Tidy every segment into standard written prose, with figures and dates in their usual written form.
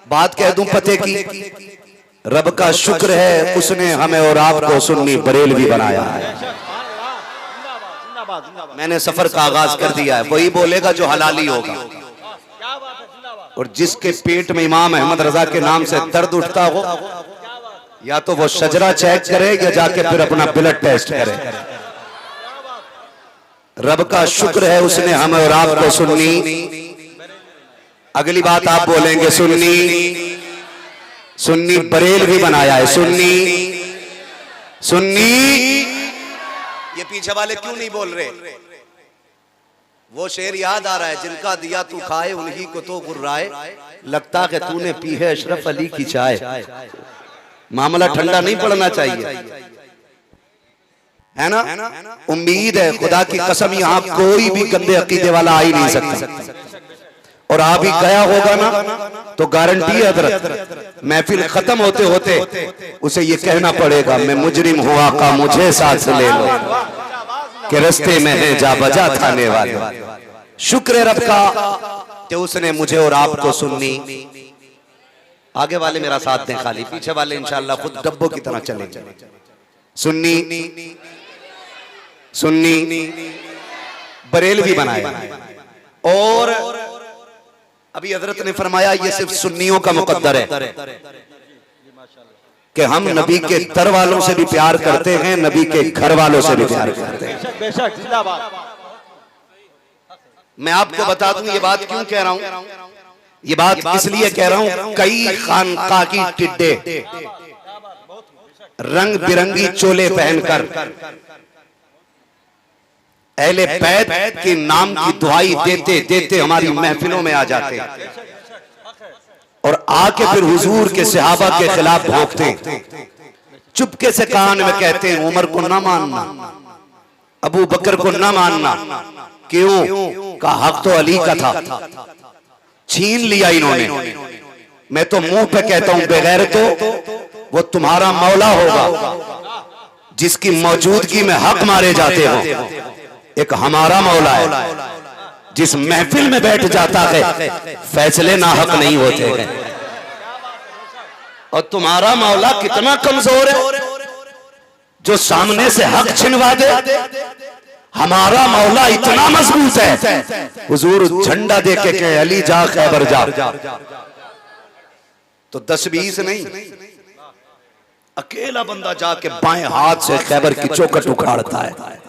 बात कह दूं पते की, रब का शुक्र है उसने हमें और आपको सुन्नी बरेलवी बनाया है। मैंने सफर का आगाज कर दिया है, वही बोलेगा जो हलाली होगा। और जिसके पेट में इमाम अहमद रजा के नाम से दर्द उठता हो, या तो वो शजरा चेक करे या जाके फिर अपना ब्लड टेस्ट करे। रब का शुक्र है उसने हमें और आपको सुन्नी, अगली बात आप बोलेंगे सुन्नी, सुन्नी बरेलवी बनाया है। सुन्नी सुन्नी, ये पीछे वाले क्यों नहीं बोल रहे? वो शेर याद आ रहा है, जिनका दिया तू खाए उन्हीं को तो गुर्राए, लगता है तूने पी है अशरफ अली की चाय। मामला ठंडा नहीं पड़ना चाहिए, है ना? उम्मीद है खुदा की कसम यहाँ कोई भी गंदे अकीदे वाला आ ही नहीं सकता। और आ भी गया होगा ना तो गारंटी है हजरत, महफिल खत्म होते होते उसे ये कहना पड़ेगा, मैं मुजरिम हूँ आका मुझे साथ ले लो, कि रस्ते में है जा बजा खाने वाले। शुक्र है रब का कि उसने मुझे और आपको सुन्नी। आगे वाले मेरा साथ दें, खाली पीछे वाले इंशाअल्लाह खुद डब्बों की तरह चलेंगे। सुन्नी सुन्नी बरेलवी बनाया। और अभी हजरत ने फरमाया ये सिर्फ सुन्नियों का मुकद्दर है कि हम नबी के दर वालों से भी प्यार करते हैं, नबी के घर वालों से भी प्यार करते हैं। मैं आपको बता दूं ये बात क्यों कह रहा हूं, ये बात इसलिए कह रहा हूं, कई खानका की टिड्डे रंग बिरंगी चोले पहनकर अहले बैत के नाम की दुआई देते देते हमारी महफिलों में आ जाते हैं और आके फिर हुजूर के सहाबा के खिलाफ भोंकते हैं। चुपके से कान में कहते हैं उमर को ना मानना, अबू बकर को ना मानना। क्यों? का हक तो अली का था, छीन लिया इन्होंने। मैं तो मुंह पे कहता हूं बगैर तो वो तुम्हारा मौला होगा जिसकी मौजूदगी में हक मारे जाते हो। एक हमारा मौला है जिस महफिल में बैठ जाता है फैसले नाहक नहीं होते हैं। और तुम्हारा मौला कितना कमजोर है जो सामने से हक छिनवा दे। हमारा मौला इतना मजबूत है, हुजूर झंडा दे के कहे अली जा खैबर जा, तो 10-20 नहीं, अकेला बंदा जाके बाएं हाथ से खैबर की चौखट उखाड़ता है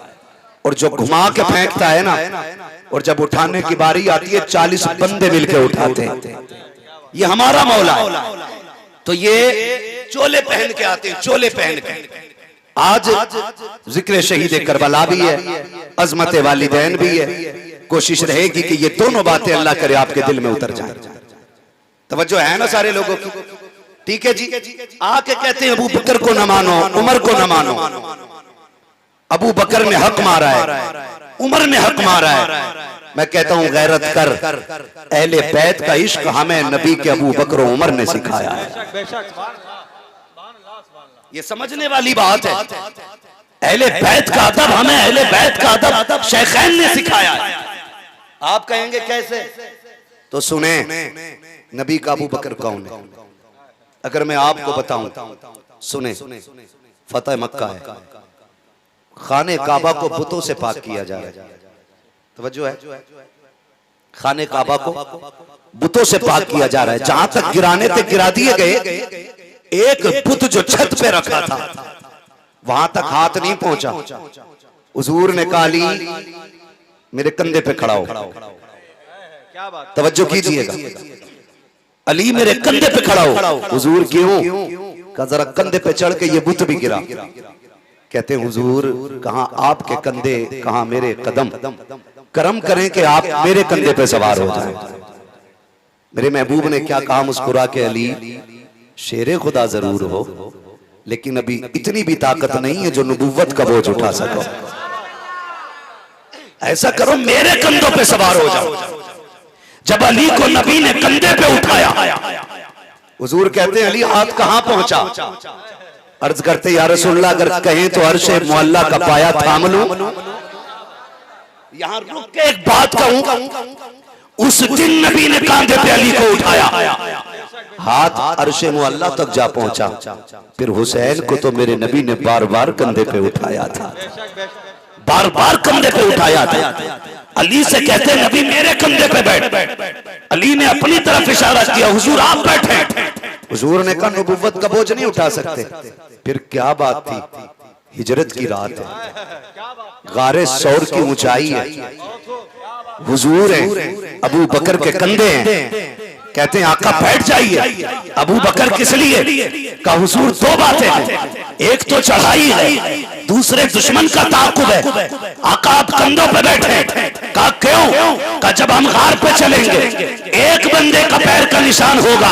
और जो घुमा के फेंकता है ना, और जब उठाने की बारी आती है 40 बंदे मिलकर उठाते हैं। ये हमारा मौला है। तो ये चोले पहन के आते हैं, चोले पहन के। आज जिक्र शहीद करबला भी है, अजमत वालिदैन भी है। कोशिश रहेगी कि ये दोनों बातें अल्लाह करे आपके दिल में उतर जाए। तवज्जो है ना सारे लोगों की? ठीक है जी। आके कहते हैं अबू बकर को न मानो, उमर को न मानो। अबू बकर ने हक मारा है, उमर ने हक मारा है। मैं कहता हूं गैरत कर, अहले बैत का इश्क हमें नबी के अबू बकर उमर ने सिखाया है। ये समझने वाली बात है। अहले बैत का अदब हमें अहले बैत का अदब शेखैन ने सिखाया है। आप कहेंगे कैसे? तो सुने, नबी का अबू बकर कौन है? अगर मैं आपको बताऊं, सुने, फतेह मक्का है, खाने काबा को बुतों से पाक किया जा रहा है। तवज्जो है, खाने काबा को बुतों से पाक किया जा रहा है। जहां तक गिराने थे गिरा दिए गए। एक बुत जो छत पे रखा था वहां तक हाथ नहीं पहुंचा। हुजूर ने कहा अली मेरे कंधे पे खड़ा हो। तवज्जो कीजिएगा, अली मेरे कंधे पे खड़ा हो। हुजूर क्यों? कहा जरा कंधे पे चढ़ के ये बुत भी गिरा। कहते हैं हुजूर कहां आपके कंधे, कहां मेरे कदम, करम करें कि आप मेरे कंधे पे सवार हो जाएं। मेरे महबूब ने क्या कहा मुस्कुरा के, अली शेरे खुदा जरूर हो लेकिन अभी इतनी भी ताकत नहीं है जो नबुव्वत का बोझ उठा सको। ऐसा करो मेरे कंधों पे सवार हो जाओ। जब अली को नबी ने कंधे पे उठाया, हुजूर कहते हैं अली हाथ कहां पहुंचा? अर्ज करते या रसूलल्लाह अगर कहें तो अर्शे मुअल्ला का पाया थाम लूं। यहां रुक के एक बात कहूं, उस दिन नबी ने कांधे पे अली को उठाया, हाथ अर्शे मुअल्ला तक जा पहुंचा। फिर हुसैन को तो मेरे नबी ने बार बार कंधे पे उठाया था, बार बार कंधे पे उठाया था। अली से कहते नबी मेरे कंधे पे बैठ। अली ने अपनी तरफ इशारा किया, हुजूर आप बैठे। हुजूर ने कहा नबुव्वत का बोझ नहीं उठा सकते। फिर क्या बात थी, हिजरत की रात है, गारे सौर की ऊंचाई है, हुजूर है, अबू बकर के कंधे हैं। कहते हैं आका बैठ जाइए। अबू बकर किस लिए? का हुजूर दो बातें हैं, एक तो चढ़ाई है, दूसरे दुश्मन का ताक़ुब है। आका आप कंधों पे बैठे। कहा क्यों? का जब हम गार पे चलेंगे एक बंदे का पैर का निशान होगा,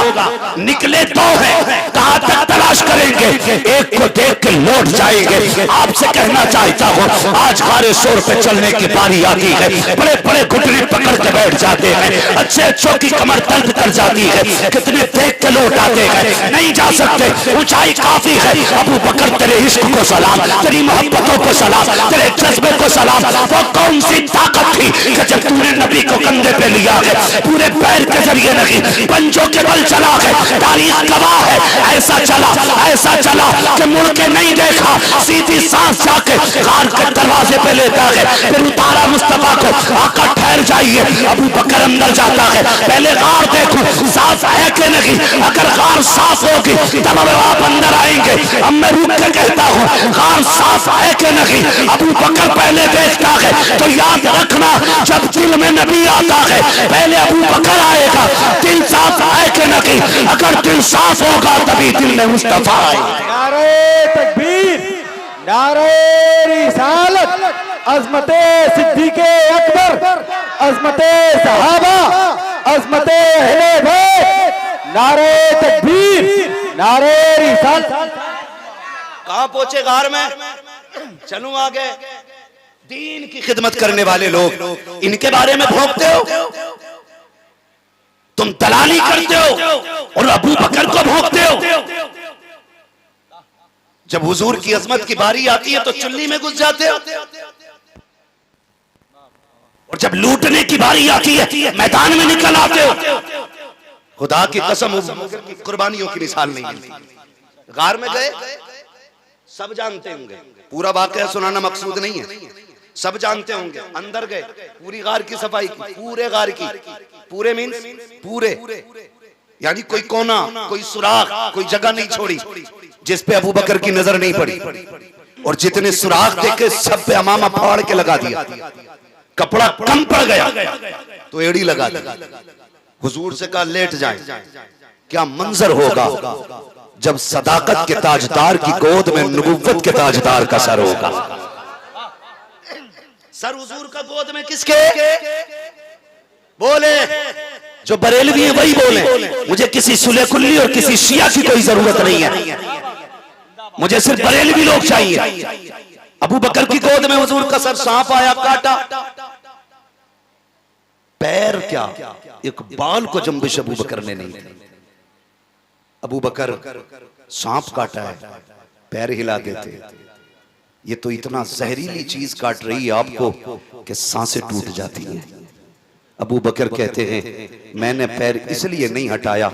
निकले दो है, कहां तक तलाश करेंगे, एक को देख के लौट जाएंगे। आपसे कहना चाहता हूं आज गारे शोर पे चलने की बारी आती है, बड़े बड़े घुटने पकड़ के बैठ जाते हैं, अच्छे अच्छों की कमर दर्द कर जाती है, कितने देख के लौट आते हैं, नहीं जा सकते, ऊंचाई काफी है। अबू बकर तेरे इश्क को सलाम, तेरी मोहब्बतों को सलाम, तेरे जज्बे को सलाम। वो कौन सी ताकत थी कि जब तूने नबी को कंधे पे लिया है, पूरे पैर के जरिए नहीं पंजों के बल चला है। तारीख गवाह है, ऐसा चला कि मुड़ के नहीं देखा, सीधी सांस जाके गार के दरवाजे पे लेता है। फिर उतारा मुस्तफा को, आका ठहर जाइए। अबू बकर अंदर जाता है, पहले गार देखो साफ है कि नहीं, अगर गार साफ होगी तब आप अंदर आएंगे। अब मैं रुक के कहता हूँ गार साफ है कि नहीं, अबू बकर पहले देखता है। तो याद रखना जब दिल में नबी आता है पहले अबू बकर आएगा। दिल साफ है कि नहीं, अगर दिल साफ होगा तभी दिल में मुस्तफा आएगा। नारे तकबीर, नारे रिसालत, अज़मते सिद्दीक़े अकबर, अज़मते सहाबा, अज़मते अहले बैत, नारे तकबीर, नारे रिसालत। कहां पहुंचे गार में? चलूं आगे। दीन की खिदमत करने वाले लोग इनके बारे में भोंकते हो, तुम दलाली करते हो और अबू बकर को भोंकते हो। जब हुजूर की अजमत की बारी आती है तो चुल्ली में घुस जाते हो, और जब लूटने की बारी आती है मैदान में निकल आते हो। खुदा की कसम कुर्बानियों की मिसाल नहीं है। गार में गए, सब जानते होंगे, पूरा वाकया सुनाना मकसूद नहीं है, सब जानते होंगे। अंदर गए, पूरी गार की सफाई की, पूरे गार की, पूरे मीन्स पूरे, यानी कोई कोना, कोई सुराख, कोई जगह नहीं छोड़ी जिस पे अबू बकर की नजर नहीं पड़ी। और जितने सुराख देखे सब पे अमामा फाड़ के लगा दिया। कपड़ा कम पड़ गया तो एड़ी लगा दी। हुजूर से कहा लेट जाए। क्या मंजर होगा जब सदाकत के ताजदार की गोद में नबुव्वत के ताजदार का सर होगा। सर हुजूर का गोद में किसके? बोले जो बरेलवी है वही बोले। मुझे किसी सुले कुल्ली और किसी शिया की कोई जरूरत नहीं है, मुझे सिर्फ बरेलवी लोग चाहिए। अबू बकर की गोद में हुजूर का सर, सांप आया काटा, पैर क्या एक बाल को जंबिश अबू बकर ने नहीं की। अबू बकर सांप काटा है, पैर हिला देते। ये तो इतना जहरीली चीज काट रही है आपको कि सांसें टूट जाती हैं। अबू बकर कहते हैं मैंने पैर इसलिए नहीं हटाया,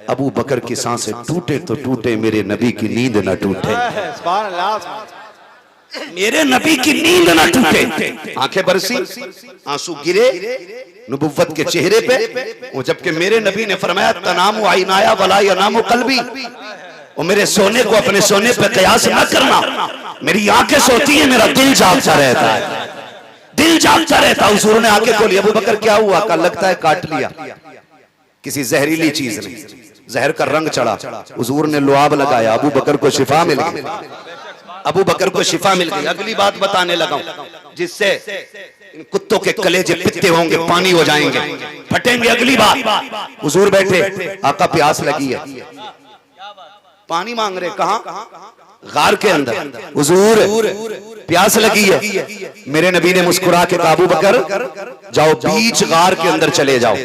अबू बकर की सांसें टूटे तो टूटे, मेरे नबी की नींद न टूटे, मेरे नबी की नींद न टूटे। आंखें बरसी, आंसू गिरे नबुव्वत के चेहरे पे, और जबकि मेरे नबी ने फरमाया तनामु आइनाया वला यनामु कल्बी, और मेरे सोने को अपने सोने पे कयास न करना। मेरी आंखें सोती है, मेरा दिल जागता रहता है, दिल जागता रहता। हुजूर ने आंखें खोली, अबू बकर क्या हुआ? कहा लगता है काट लिया किसी जहरीली चीज ने, जहर का रंग चढ़ा। हुजूर ने लुआब लगाया, अबू बकर को शिफा मिल गई, अबू बकर को शिफा मिल गई। अगली बात बताने लगा जिससे इन कुत्तों के कलेजे पित्ते होंगे, पानी हो जाएंगे, फटेंगे। अगली बात, हुजूर बैठे, आका प्यास लगी है, पानी मांग रहे। कहां? गार के अंदर। हुजूर प्यास लगी है। मेरे नबी ने मुस्कुरा के कहा अबू बकर जाओ बीच गार के अंदर चले जाओ,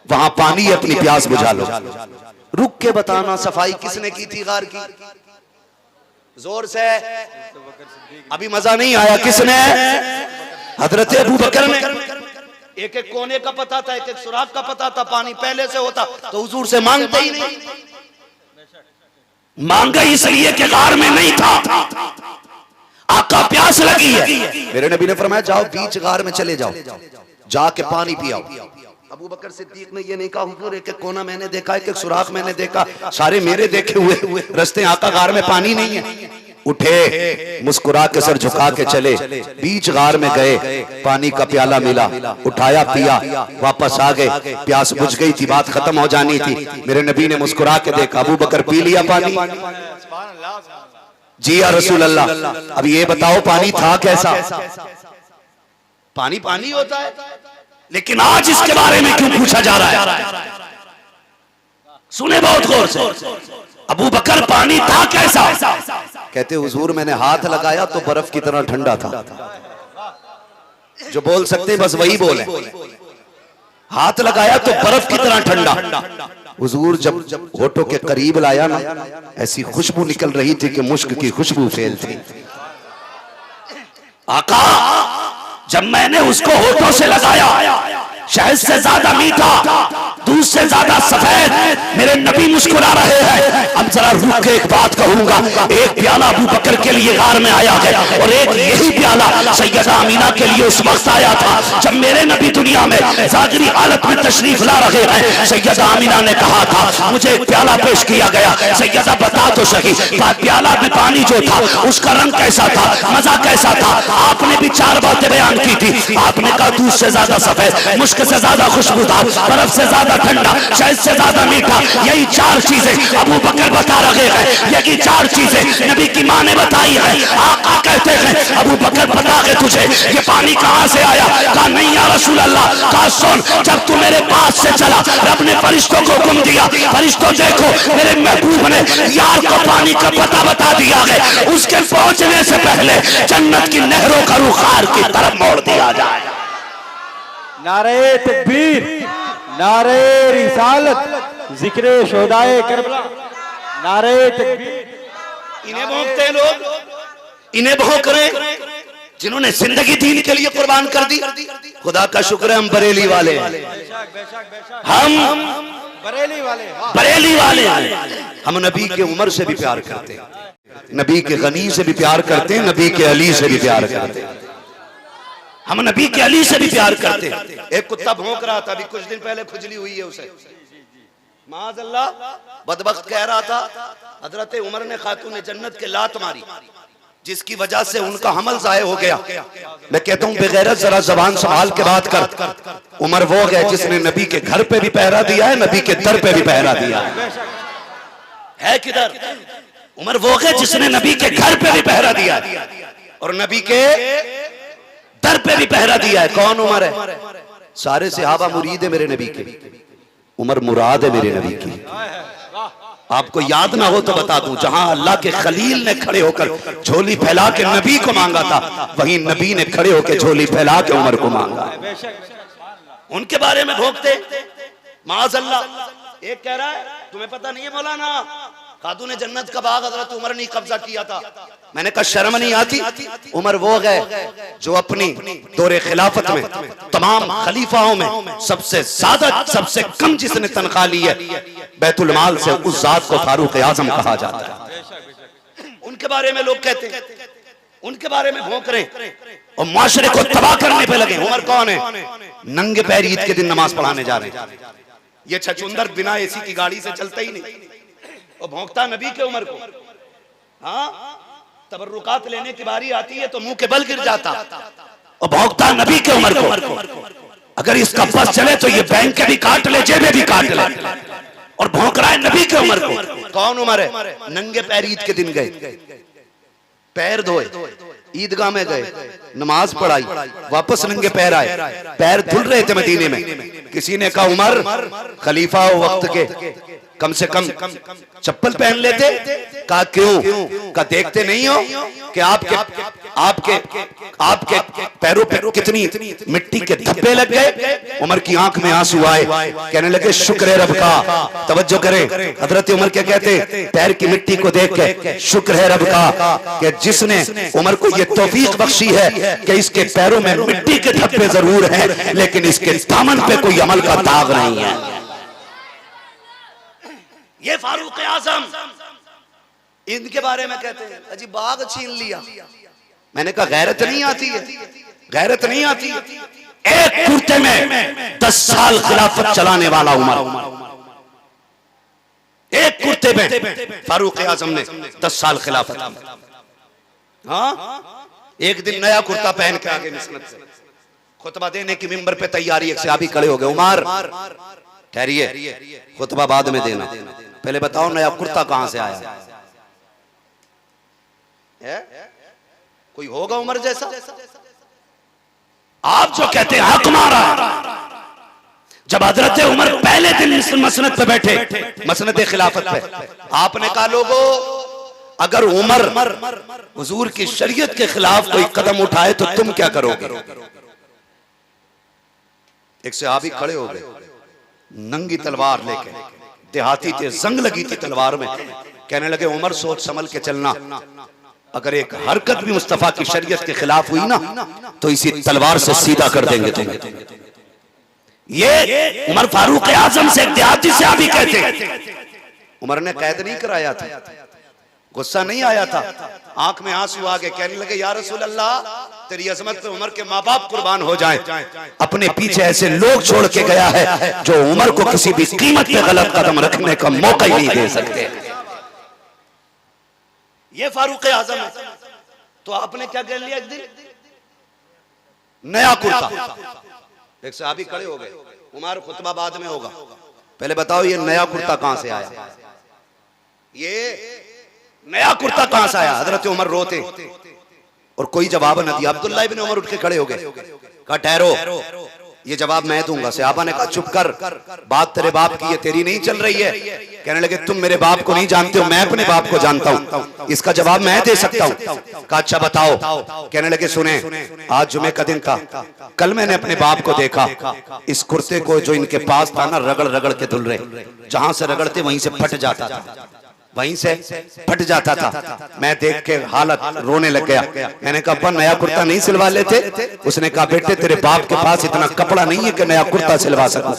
वहां पानी अपनी प्यास बुझा लो। रुक के बताना सफाई किसने की थी गार की? जोर से, अभी मजा नहीं आया। किसने? हजरत अबू बकर ने। एक एक कोने का पता था, एक एक सुराख का पता था, पानी पहले से होता तो हुजूर से मांगते ही नहीं। मांगा इसलिए कि गार में नहीं था, आका प्यास लगी है। मेरे नबी ने फरमाया जाओ बीच गार में चले जाओ, जाके पानी पियाओ। अबू बकर सिद्दीक ने ये नहीं कहा हुजूर एक एक कोना मैंने देखा, एक एक सुराख मैंने देखा, सारे मेरे देखे हुए रस्ते, आका गार में पानी नहीं है। उठे, मुस्कुरा के सर झुका के चले, बीच गार में गए, पानी का प्याला मिला, उठाया पिया, वापस आ गए। प्यास बुझ गई थी, बात खत्म हो जानी थी। मेरे नबी ने मुस्कुरा के देखा, अबू बकर पी लिया पानी। जी या रसूल अल्लाह, अब ये बताओ पानी था कैसा? पानी पानी होता है, लेकिन आज इसके बारे में क्यों पूछा जा रहा है? सुने बहुत गौर से, अबू बकर पानी था कैसा? कहते हुजूर मैंने हाथ लगाया तो बर्फ की तरह ठंडा था। जो बोल सकते हैं बस वही बोले, हाथ लगाया तो बर्फ की तरह ठंडा। हुजूर जब होठों के करीब लाया ना, ऐसी खुशबू निकल रही थी कि मुश्क की खुशबू फैल थी। आका जब मैंने उसको होठों से लगाया, शहद से ज्यादा मीठा, दूध से ज्यादा सफेद, मेरे नबी मुस्कुरा रहे हैं। अब जरा रुक के एक बात कहूंगा, एक प्याला अबू बकर के लिए गार में आया है, और एक यही प्याला सैयदा अमीना के लिए उस वक्त आया था जब मेरे नबी दुनिया में जागरी हालत में तशरीफ ला रहे हैं। सैयदा अमीना ने कहा था मुझे एक प्याला पेश किया गया, सैयदा बता तो सही प्याला में पानी जो था उसका रंग कैसा था, मजा कैसा था? आपने भी 4 बातें बयान की थी। आपने कहा दूध से ज्यादा सफेद, मुश्क से ज्यादा खुशबूदार, बर्फ से ज्यादा ठंडा, शहद से ज्यादा मीठा। यही 4 चीजें अबू बकर बता रहे हैं, यही 4 चीजें नबी की मां ने बताई है। आका कहते हैं अबू बकर बता के तुझे ये पानी कहां से आया? कहा नहीं या रसूल अल्लाह। कहा सुन, जब तू मेरे पास से चला, रब ने फरिश्तों को हुक्म दिया, फरिश्तों देखो मेरे महबूब ने यार को पानी का पता बता दिया है, उसके पहुंचने से पहले जन्नत की नहरों का रुख खार की तरफ मोड़ दिया जाए। नारे तकबीर, नारे रिसालत, जिक्रे शोदाए करबला, नारे तकबीर। इन्हें भौंकते हैं लोग, इन्हें भौंक रहे जिन्होंने जिंदगी दीन के लिए कुर्बान कर दी। खुदा का शुक्र है हम बरेली वाले हैं, हम बरेली वाले हैं। हम नबी के उमर से भी प्यार करते हैं, नबी के गनी से भी प्यार करते हैं, नबी के अली से भी प्यार करते हैं, हम नबी के अली से भी प्यार करते हैं। एक कुत्ता भौंक रहा था, अभी कुछ दिन पहले खुजली हुई है उसे, माज़अल्लाह बदबख्त कह रहा था हजरत उमर ने खातून जन्नत के लात मारी, जिसकी वजह से उनका हमल ज़ाय हो गया। मैं कहता हूं बेगैरत जरा जबान संभाल के बात कर। उमर वो है जिसने नबी के घर पे भी पहरा दिया है, नबी के दर पे भी पहरा दिया है किधर? उमर वो है जिसने नबी के घर पे भी पहरा दिया है और नबी के दर पे भी पहरा दिया है। कौन उमर है? सारे सहाबा मुरीद है मेरे नबी के, उमर मुराद है मेरे नबी की। आपको याद ना हो तो बता दूं, जहां अल्लाह के खलील ने खड़े होकर झोली फैला के नबी को मांगा था, वहीं नबी ने खड़े होकर झोली फैला के उमर को मांगा। उनके बारे में भोगते माज़अल्लाह। एक कह रहा है तुम्हें पता नहीं है मौलाना, खातून जन्नत का बाग हजरत उमर ने कब्जा किया था। मैंने कहा शर्म नहीं आती? उमर वो गए जो अपनी दौरे खिलाफत में तमाम खलीफाओं में सबसे ज्यादा सबसे कम जिसने तनख्वाह ली है बैतुल माल से, उस जात को फारूक आजम कहा जाता है। उनके बारे में लोग कहते हैं, उनके बारे में भौंक रहे और माशरे को तबाह करने पे लगे। उमर कौन है? नंगे पैर ईद के दिन नमाज पढ़ाने जा रहे हैं। ये छछुंदर बिना एसी की गाड़ी से चलता ही नहीं और भौंकता नबी के उमर को। हाँ, तबर्रुकात लेने की बारी आती है तो मुंह के बल गिर जाता और भौंकता नबी के उमर को। अगर इसका बस चले तो ये बैंक के भी काट ले, जेबे भी काट ले, और भौंक रहा है नबी के उमर को। कौन उमर है? नंगे पैर ईद के दिन गए, पैर धोए, ईदगाह में गए, नमाज पढ़ाई, वापस नंगे पैर आए, पैर धुल रहे थे मदीने में। किसी ने कहा उमर खलीफा हो वक्त के, कम से कम चप्पल पहन लेते। कहा क्यों? कहा देखते नहीं हो कि आपके आपके आपके पैरों पे कितनी मिट्टी के धब्बे लग गए। उमर की आंख में आंसू आए, कहने लगे शुक्र है रब का। तवज्जो करें, हजरत उमर क्या कहते? पैर की मिट्टी को देख के शुक्र है रब का कि जिसने उमर को ये तौफीक बख्शी है कि इसके पैरों में मिट्टी के धब्बे जरूर हैं लेकिन इसके दामन पे कोई अमल का दाग नहीं है। ये फारूक आजम, इनके बारे में कहते हैं अजी बाग छीन लिया। मैंने कहा गैरत नहीं आती है, गैरत नहीं आती है। एक कुर्ते में 10 साल खिलाफत चलाने वाला उमर, एक कुर्ते में फारूक आजम ने 10 साल खिलाफत। हाँ, एक दिन नया कुर्ता पहन के आगे मिसनद से खुतबा देने की मिंबर पे तैयारी। एक सहाबी खड़े हो गए, उमर ठहरिए, खुतबा बाद में देना, पहले बताओ नया कुर्ता कहां से आया है? कोई होगा उमर जैसा? आप जो कहते हैं हक मारा। जब हजरत उमर पहले दिन मसनद पे बैठे, मसनद खिलाफत पे, आपने कहा लोगों अगर उमर हुजूर की शरीयत के खिलाफ कोई कदम उठाए तो तुम क्या करोगे? एक सहाबी खड़े हो गए, नंगी तलवार लेके, देहाती थे, जंग लगी थी तलवार में। कहने लगे उमर सोच संभल के चलना, अगर एक हरकत भी मुस्तफा की शरीयत के खिलाफ हुई ना तो इसी तलवार से सीधा कर देंगे तुम्हें। ये उमर फारूक आजम से देहाती से अभी कहते। उमर ने कैद नहीं कराया था, गुस्सा नहीं आया था, आंख में आंसू आ गए। कहने लगे या रसूल अल्लाह, तेरी अजमत पे उमर के माँ बाप कुर्बान हो जाएं। अपने पीछे ऐसे लोग छोड़ के गया है जो उमर को किसी भी कीमत पे गलत कदम रखने का मौका ही नहीं दे सकते। ये फारूक आजम है। तो आपने क्या कह लिया? एक दिन नया कुर्ता। एक सहाबी खड़े हो गए, उमर खुतबा बाद में होगा, पहले बताओ ये नया कुर्ता कहां से आया? ये नया कुर्ता कहां से आया? हजरत उमर रोते और कोई जवाब न दिया। अब्दुल्ला इब्न उमर उठ के खड़े हो गए, कहा ठहरो, ये जवाब मैं दूंगा। सहाबा ने कहा चुप कर, बात तेरे बाप की है, तेरी नहीं चल रही है। कहने लगे तुम मेरे बाप को नहीं जानते हो, मैं अपने बाप को जानता हूं, इसका जवाब मैं दे सकता हूं। कहा अच्छा बताओ। कहने लगे सुने, आज जुमे का दिन था, कल मैंने अपने बाप को देखा, इस कुर्ते को जो इनके पास था ना रगड़ रगड़ के धुल रहे, जहां से रगड़ते वहीं से फट जाता था, वहीं से फट जाता था। मैं देख के हालत रोने लग गया। मैंने कहा अपन नया कुर्ता नहीं सिलवा लेते? उसने कहा बेटे तेरे बाप के पास इतना कपड़ा नहीं है कि नया कुर्ता सिलवा सकूं।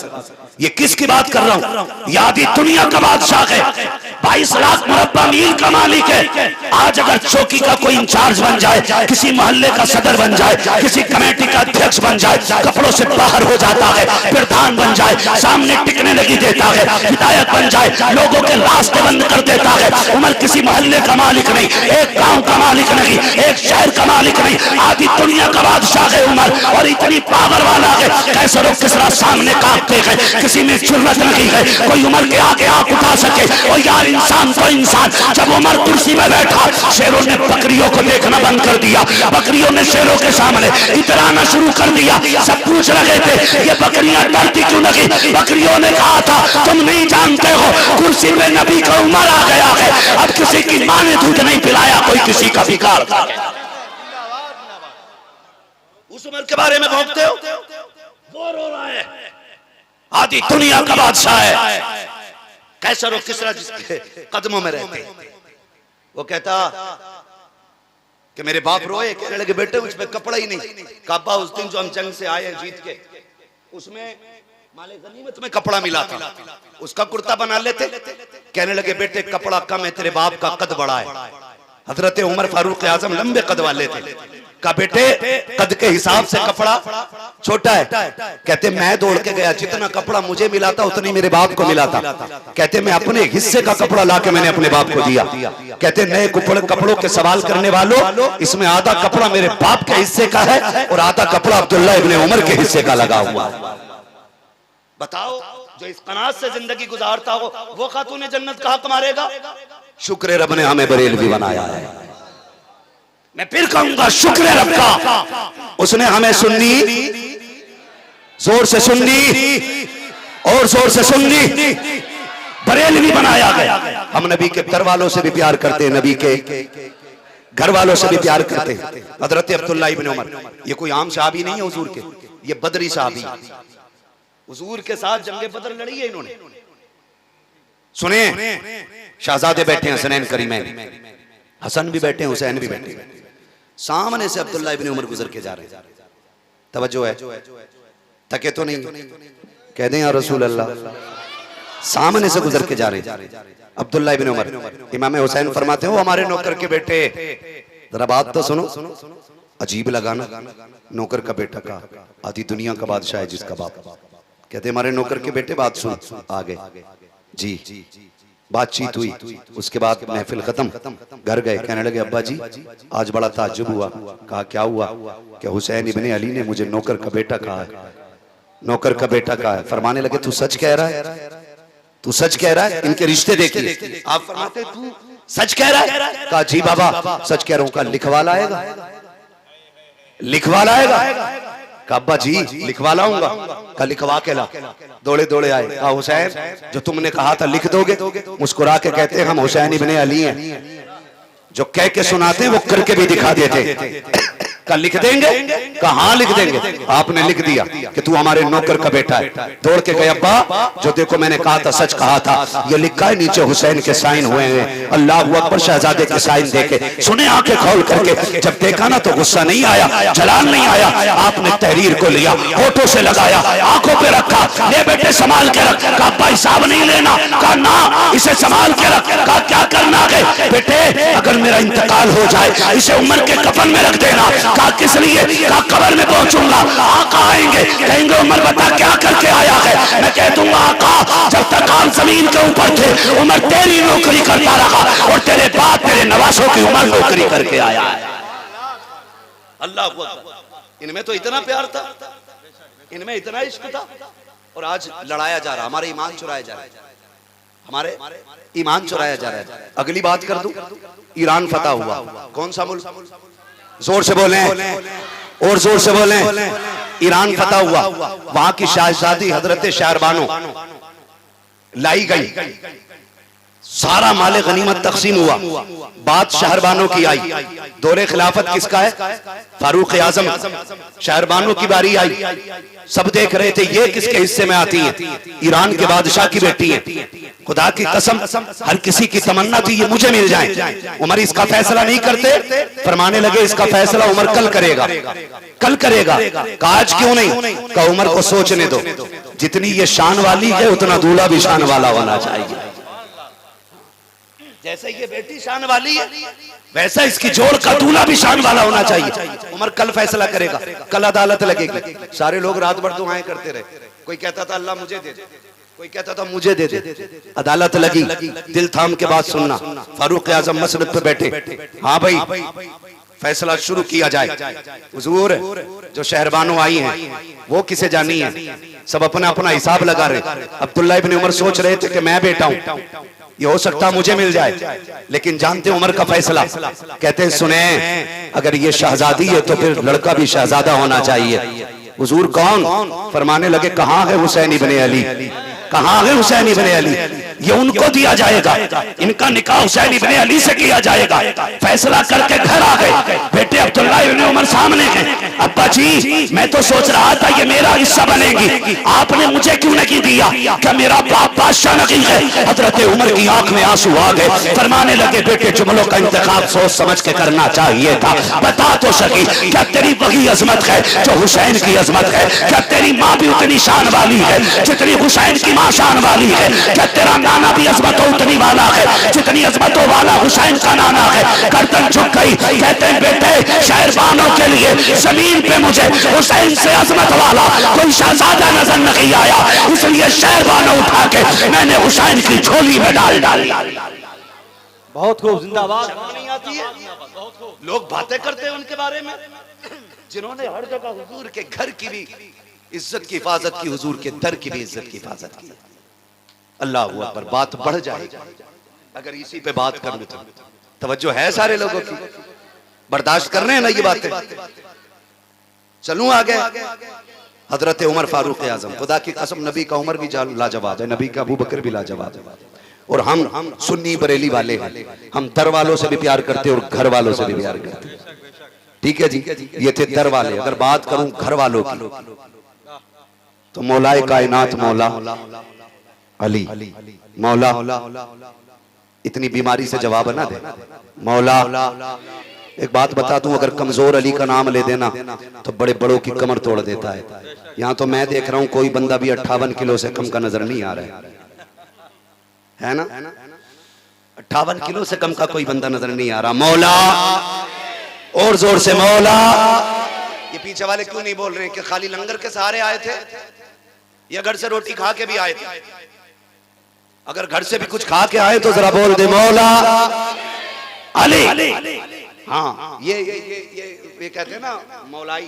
ये किसकी बात कर रहा हूं? यादी दुनिया का बादशाह है, 22 लाख मुरब्बा मील का मालिक है। आज अगर चौकी का कोई इंचार्ज बन जाए, किसी मोहल्ले का सदर बन जाए, किसी कमेटी का अध्यक्ष बन जाए, कपड़ों से बाहर हो जाता है, प्रधान बन जाए, सामने टिकने लगी देता है, हिदायत बन जाए, लोगों के रास्ते बंद कर देता है। उमर किसी मोहल्ले का मालिक नहीं, एक गांव का मालिक नहीं, एक शहर का मालिक नहीं, आधी दुनिया का बादशाह है उमर। और इतनी पावर वाला है, कैसर और किसरा सामने कांपते हैं, किसी में जुर्रत नहीं है कोई उमर के आगे आंख उठा सके। और यार इंसान तो इंसान, जब उमर कुर्सी में बैठा, शेरों ने बकरियों को देखना बंद कर दिया, बकरियों ने शेरों के सामने इतराना शुरू कर दिया। सब पूछ रहे थे ये बकरियां डरती क्यों नहीं? बकरियों ने कहा था तुम नहीं जानते हो, कुर्सी में नबी का उमर आ गया है। अब किसी की मां ने दूध नहीं पिलाया, कोई किसी का बिगाड़ था। उस उमर के बारे में भौंकते हो? वो रो रहा है, आधी दुनिया का बादशाह है, कैसर और किसरा जिसके कदमों में रहते। वो कहता कि मेरे बाप रोए। कहने लगे बेटे उसमें कपड़ा ही नहीं। काबा उस दिन जो हम जंग से आए जीत के, उसमें माले गनीमत में कपड़ा मिला था, उसका कुर्ता बना लेते। कहने लगे बेटे कपड़ा कम है, तेरे बाप का कद बड़ा है। हजरत उमर फारूक आजम लंबे कद वाले थे। कहा बेटे कद के हिसाब से कपड़ा छोटा है। कहते मैं दौड़ के गया, जितना कपड़ा मुझे मिला था उतनी मेरे बाप को मिला था। कहते मैं अपने हिस्से का कपड़ा लाके मैंने अपने बाप को दिया। कहते नए कपड़ों के सवाल करने वालों, इसमें आधा कपड़ा मेरे बाप के हिस्से का है और आधा कपड़ा अब्दुल्ला इब्ने उमर के हिस्से का लगा हुआ। बताओ जो इस कनात से जिंदगी गुजारता हो वो खातून जन्नत का हक मारेगा? शुक्र रब ने हमें बरेलवी बनाया है। मैं फिर कहूंगा शुक्र रब का, उसने हमें सुन्नी, जोर से सुन्नी और जोर से सुन्नी बरेलवी बनाया गया। हम नबी के घर वालों से भी प्यार करते हैं, नबी के घर वालों से भी प्यार करते हैं। हजरत अब्दुल्ला इब्न उमर, ये कोई आम सहाबी नहीं है हुजूर के, ये बदरी सहाबी, हुजूर के साथ जंगे बदर लड़ी है इन्होंने। सुने, शहजादे बैठे हैं, हसनैन करीमैन, हसन भी बैठे हैं, हुसैन भी बैठे हैं। सामने से अब्दुल्ला इब्न उमर गुजर के जा रहे हैं। तवज्जो है, थके तो नहीं, कह दें या रसूल अल्लाह। सामने से गुजर के जा रहे हैं अब्दुल्ला इब्न उमर। इमाम हुसैन फरमाते हो हमारे नौकर के बेटे, जरा बात तो सुनो। अजीब लगा ना, नौकर का बेटा का, आधी दुनिया का बादशाह है जिसका बाप। कहते हमारे नौकर के बेटे, बात सुन। आगे जी बातचीत हुई, उसके बाद महफिल खत्म, घर गए। कहने लगे अब्बा जी आज बड़ा ताज्जुब हुआ। कहा क्या हुआ? क्या हुसैन इब्ने अली ने मुझे नौकर का बेटा कहा है, नौकर का बेटा कहा है। फरमाने लगे तू सच कह रहा है, तू सच कह रहा है? इनके रिश्ते देखिए, आप फरमाते तू सच कह रहा है? कहा जी बाबा सच कह रहा हूं। कहा लिखवा लाएगा, लिखवा लाएगा? कहा अब्बा जी लिखवा लाऊंगा। कहा लिखवा के ला। दौड़े दौड़े आए। कहा हुसैन जो तुमने कहा था लिख दोगे? मुस्कुरा के कहते हम हुसैन इब्ने अली हैं, जो कह के सुनाते वो करके भी दिखा देते। का लिख देंगे? कहा हाँ लिख देंगे। आपने लिख दिया कि तू हमारे नौकर का बेटा है। दौड़ के गए अब्बा जो देखो मैंने कहा था सच कहा था, ये लिखा है नीचे हुसैन के साइन हुए हैं। अल्लाह अकबर। शहजादे के साइन देखे, सुने आंखें खोल करके। जब देखा ना तो गुस्सा नहीं आया, जलाल नहीं आया। आपने तहरीर को लिया, होठों से लगाया, आंखों पे रखा, ले बेटे संभाल के रख। कहा अब्बा हिसाब नहीं लेना। कहा ना इसे संभाल के रख। कहा क्या करना है बेटे? अगर मेरा इंतकाल हो जाए इसे उमर के कफन में रख देना। कहा किस लिए? कहा कब्र में पहुंचूंगा, आका आएंगे, कहेंगे उमर बता क्या करके आया है? मैं कह दूंगा आका जब तक आप जमीन के ऊपर थे उमर तेरी नौकरी करता रहा और तेरे बाद तेरे नवासों की उमर नौकरी करके आया है। अल्लाह अकबर। इनमें तो इतना प्यार था, इनमें इतना इश्क था, और आज लड़ाया जा रहा, हमारे ईमान चुराया जा रहा है, हमारे ईमान चुराया जा रहा है। अगली बात कर दूं, ईरान फतह हुआ। कौन सा मुल्क? जोर से बोलें और जोर से बोलें। ईरान फतह हुआ, वहां की शहजादी हजरत शहरबानो लाई गई, सारा माले गनीमत तकसीम हुआ, बात शहरबानों की आई। दौरे खिलाफत किसका है? फारूक आजम। शहरबानों की बारी आई, सब देख रहे थे ये किसके हिस्से में आती है, ईरान के बादशाह की बेटी है। खुदा की कसम हर किसी की तमन्ना थी ये मुझे मिल जाए। उमर इसका फैसला नहीं करते, फरमाने लगे इसका फैसला उमर कल करेगा, कल करेगा। आज क्यों नहीं? कहा उमर को सोचने दो, जितनी ये शान वाली है उतना दूल्हा भी शान वाला होना चाहिए। जैसे ये बेटी शान वाली है वैसा इसकी जोड़ का दूल्हा भी शान वाला होना चाहिए। उमर कल फैसला करेगा, कल अदालत लगेगी। सारे लोग रात भर दुआएं करते रहे, कोई कहता था अल्लाह मुझे दे दे, कोई कहता था मुझे दे दे। अदालत लगी, दिल थाम के बात सुनना। फारूक आजम मसनद पे बैठे, हाँ भाई फैसला शुरू किया जाए। हुजूर जो शहरबानों आई हैं वो किसे जानी है? सब अपना अपना हिसाब लगा रहे। अब्दुल्ला इब्न उमर सोच रहे थे कि मैं बेटा हूं, ये हो सकता मुझे मिल जाए, लेकिन जानते उमर का फैसला। कहते हैं सुने अगर ये शहजादी है तो फिर लड़का भी शहजादा होना चाहिए। हुजूर कौन? फरमाने लगे कहां है हुसैन इब्ने अली, कहां है हुसैन इब्ने अली? ये उनको दिया जाएगा, इनका निकाह हुसैन इब्ने अली से किया जाएगा। फैसला करके घर आ गए। बेटे अब्दुल्ला इब्ने उमर सामने हैं। अब्बा जी मैं तो सोच रहा था ये मेरा हिस्सा बनेगी, आपने मुझे क्यों नहीं दिया? क्या मेरा बाप बादशाह नहीं है? हजरत उमर की आंख में आंसू आ गए। फरमाने लगे बेटे जुमलों का इंतखाब सोच समझ के करना चाहिए था। बता तो सकी क्या तेरी वही अजमत है जो हुसैन की अजमत है? क्या तेरी माँ भी उतनी शान वाली है जितनी हुसैन की माँ शान वाली है? क्या तेरा नाना भी अजमतों उतनी वाला है जितनी अजमतों वाला हुसैन का नाना है? गर्दन झुक गई। कहते हैं बेटे शहरबानों के लिए जमीन पे मुझे हुसैन से अजमत वाला कोई शहजादा नजर नहीं आया, इसलिए शहरबानों उठा के मैंने हुसैन की झोली में डाल डाली। बहुत खूब, जिंदाबाद। नहीं आती है, लोग बातें करते हैं उनके बारे में जिन्होंने हर जगह हुजूर के घर की भी इज्जत की हिफाजत की, हुजूर के दर की भी इज्जत की हिफाजत की। अल्लाह अकबर। बात बढ़ जाएगी अगर इसी पे बात कर लूं तो। तवज्जो है सारे लोगों की? बर्दाश्त कर रहे हैं ना ये बातें? चलूं आगे। हजरत उमर फारूक आजम, खुदा की कसम नबी का उमर भी लाजवाब है, नबी का अबू बकर भी लाजवाब है। और हम सुन्नी बरेली वाले हैं, हम दर वालों से भी प्यार करते और घर वालों से भी प्यार करते। ठीक है जी, ये थे दर वाले। अगर बात करूं घर वालों की तो मौलाए कायनात मौला अली, मौला इतनी बीमारी से जवाब ना दे मौला। एक बात बता दूं, अगर कमजोर अली का नाम ले देना तो बड़े बड़ों की कमर तोड़ देता है। यहाँ तो मैं देख रहा हूं कोई बंदा भी 58 किलो से कम का नजर नहीं आ रहा है ना? 58 किलो से कम का कोई बंदा नजर नहीं आ रहा। मौला, और जोर से मौला। ये पीछे वाले क्यों नहीं बोल रहे कि खाली लंगर के सहारे आए थे या घर से रोटी खा के भी आए थे? अगर घर से भी कुछ खा के आए तो जरा बोल दे मौला अली। हाँ, ये कहते हैं ना मौलाई,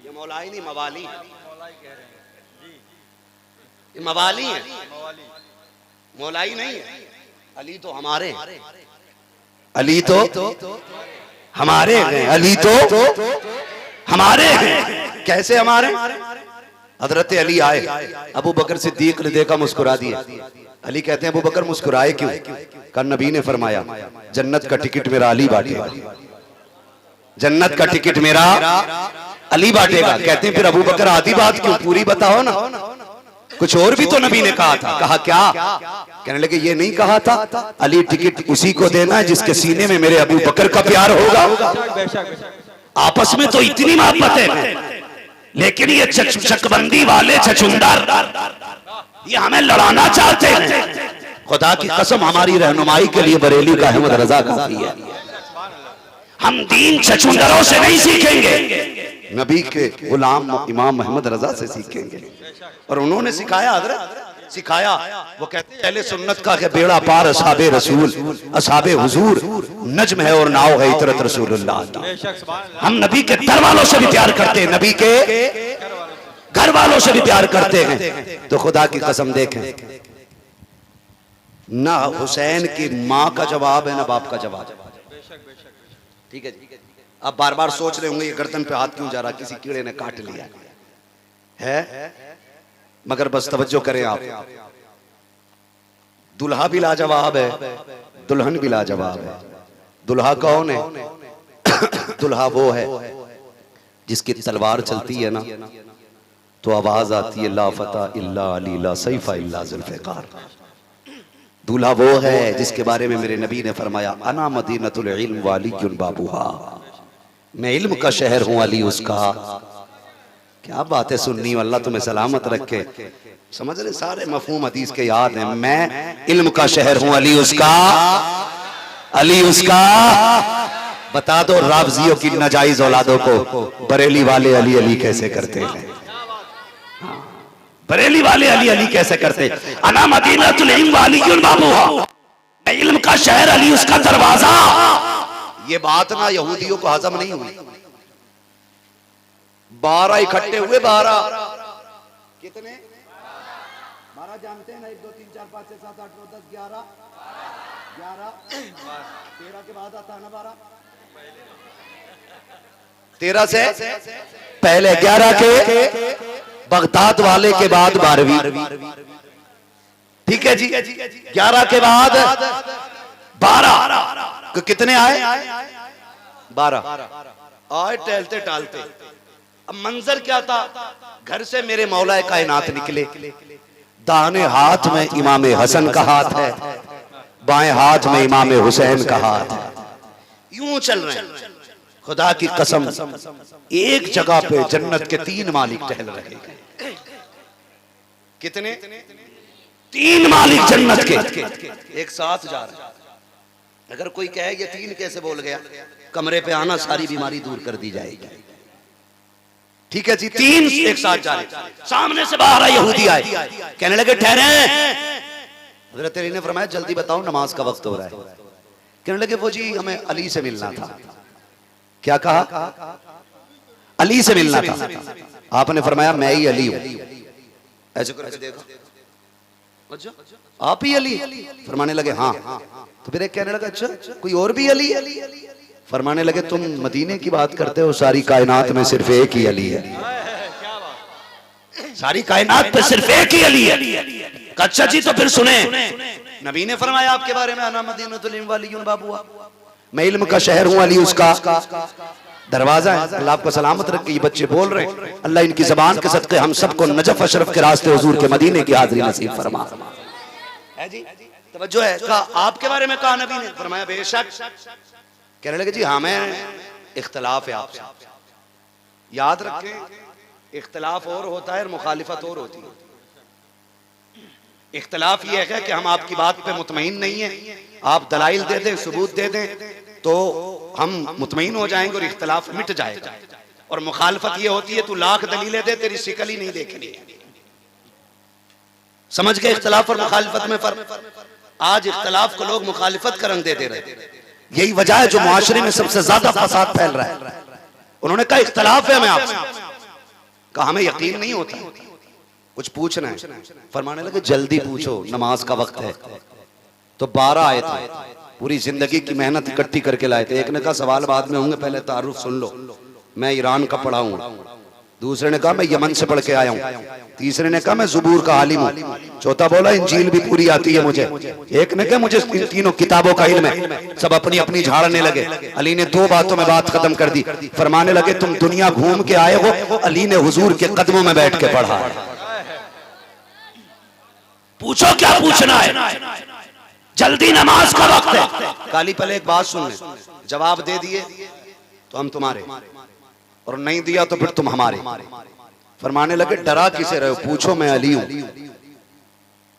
ये मौलाई नहीं मवाली, ये मवाली है, मौलाई नहीं है। अली तो हमारे, अली तो हमारे हैं, अली तो हमारे हैं। कैसे हमारे? हजरत अली आए, अबू बकर सिद्दीक ने देखा, मुस्कुरा दिया। अली कहते हैं अबू बकर मुस्कुराए क्यों? कल नबी ने फरमाया जन्नत का टिकट मेरा अली बांटेगा, जन्नत का टिकट मेरा अली बांटेगा। कहते हैं फिर अबू बकर आधी बात क्यों, पूरी बताओ ना। कुछ और भी तो नबी ने कहा था। कहा क्या? कहने लगे ये नहीं कहा था अली टिकट उसी को देना है जिसके सीने में मेरे अबू बकर का प्यार होगा। आपस में तो इतनी मोहब्बत है, लेकिन ये चकबंदी वाले छछुंदर ये हमें लड़ाना चाहते हैं। खुदा की कसम हमारी रहनुमाई के लिए बरेली का अहमद रजा काफी है। हम दीन छछुंदरों से नहीं सीखेंगे, नबी के गुलाम इमाम मोहम्मद रजा से सीखेंगे। और उन्होंने सिखाया, हजरत सिखाया। वो कहते हैं अहले सुन्नत का बेड़ा पार असहाबे रसूल, असहाबे हुजूर नज्म है और नाव है इतरत रसूलुल्लाह। हम नबी के दर वालों से भी प्यार करते हैं, नबी के घर वालों से भी प्यार करते हैं। तो खुदा की कसम देखें, ना हुसैन की माँ का जवाब है ना बाप का जवाब। ठीक है जी, आप बार बार सोच रहे होंगे ये गर्दन पे हाथ क्यों जा रहा, किसी कीड़े ने काट लिया है। मगर बस तवज्जो करें आप, दुल्हा भी लाजवाब है, दुल्हन भी लाजवाब है। दुल्हा कौन है? दुल्हा वो है जिसकी तलवार चलती है ना तो आवाज आती है ला फता इल्ला अली ला सैफा इल्ला जुल्फ़िकार। दूल्हा वो है जिसके बारे में मेरे नबी ने फरमाया अना मदीनतुल इल्म वालियुन बाबूहा, मैं इल्म का शहर हूँ, अली उसका। क्या बात है सुन्नी, अल्लाह तुम्हें सलामत रखे। समझ रहे, सारे मफहूम हदीस के याद हैं। मैं इल्म का शहर हूँ, अली उसका, अली उसका। बता दो रावजियों की नाजायज औलादों को बरेली वाले अली अली कैसे करते हैं। बरेली वाले अली अली कैसे करते? अना मदीनतुल इल्म वालियुन बाबूहा, मैं इल्म का शहर, अली उसका दरवाजा। ये बात ना यहूदियों को हजम नहीं हुई। 12 इकट्ठे हुए, 12 कितने? 12 जानते हैं ना, 1 2 3 4 5 6 7 8 9 10 11 11 13 के बाद आता है ना 12, 13 से पहले 11 के बगदाद वाले के बाद 12वीं। ठीक है जी, 11 के बाद 12 कितने आए? 12 आए टहलते टालते। अब मंजर क्या था? घर से मेरे मौलाए कायनात निकले, दाहिने हाथ में इमाम हसन का हाथ है, बाएं हाथ में इमाम हुसैन का हाथ है। यूं चल रहे हैं। खुदा की कसम एक जगह पे जन्नत के 3 मालिक टहल रहे हैं। कितने? 3 मालिक जन्नत के एक साथ जा रहे हैं। अगर कोई कहे ये 3 कैसे बोल गया, कमरे पे आना, सारी बीमारी दूर कर दी जाएगी। ठीक है जी, 3 एक साथ जा रहे। सामने से बाहर यहूदी आए, कहने लगे ठहरे। हज़रत अली ने फरमाया जल्दी बताओ नमाज का वक्त हो रहा है। कहने लगे वो जी हमें अली से मिलना था। क्या कहा? अली से मिलना था। आपने फरमाया मैं ही अली हूं। ऐसे करके देखो, अच्छा आप ही अली? फरमाने लगे हाँ। तो फिर एक कहने लगा अच्छा कोई और भी अली? फरमाने लगे तुम मदीने की बात करते हो, सारी कायनात में सिर्फ एक ही अली है, सारी कायनात पे सिर्फ एक ही अली है। अच्छा जी तो फिर सुने, नबी ने फरमाया आपके बारे में, अना मदीनतुल इल्म वालियुन बाबुआ, मैं इल्म का शहर हूं, अली उसका दरवाजा है। अल्लाह आपको सलामत रखे। ये बच्चे बोल रहे हैं, अल्लाह इनकी जबान के सदके हम सबको नजफ अशरफ के रास्ते हुजूर के मदीने की हाजिरी नसीब फरमा। है जी, तवज्जो है। कहा आपके बारे में कहा नबी ने, फरमाया बेशक। कहने लगे जी हमें इख्तलाफ है आपसे। याद रखें, इख्तलाफ और होता है और मुखालिफत और होती है। इख्तलाफ ये है कि हम आपकी बात पे मुतमईन नहीं है, आप दलाइल दे दें, सबूत दे दें तो हम मुतमईन हो जाएंगे और इख्तलाफ मिट जाएगा। और मुखालफत ये होती है तू लाख दलीलें दे, तेरी शिकल ही नहीं देखनी। समझ गए इख्तलाफ और मुखालफत में फर्क? आज इख्तलाफ को लोग मुखालिफत का रंग दे दे रहे। यही वजह है जो मुआशरे में सबसे ज्यादा फसाद फैल रहा है। उन्होंने कहा इख्तलाफ है हमें आपसे, कहा हमें यकीन नहीं होता, कुछ पूछना है। फरमाने लगे जल्दी पूछो, नमाज का वक्त है। तो 12 आए थे, पूरी जिंदगी की मेहनत इकट्ठी करके लाए थे। एक ने कहा सवाल बाद में होंगे, पहले तारुफ सुन लो, मैं ईरान का पढ़ा हूं। दूसरे ने कहा मैं यमन से पढ़ के आया हूं। तीसरे ने कहा मैं ज़ुबूर का आलिम हूं। चौथा बोला इंजील भी पूरी आती है मुझे। एक ने कहा मुझे इन तीनों किताबों का इल्म है। सब अपनी अपनी झाड़ने लगे। अली ने 2 बातों में बात खत्म कर दी। फरमाने लगे तुम दुनिया घूम के आए हो, अली ने हुजूर के कदमों में बैठ के पढ़ा। पूछो क्या पूछना है, जल्दी नमाज का वक्त है। काली पहले एक बात सुन ले, जवाब दे दिए तो हम तुम्हारे, और नहीं दिया तो फिर तुम हमारे। फरमाने लगे डरा किसे रहे हो, पूछो मैं अली हूं,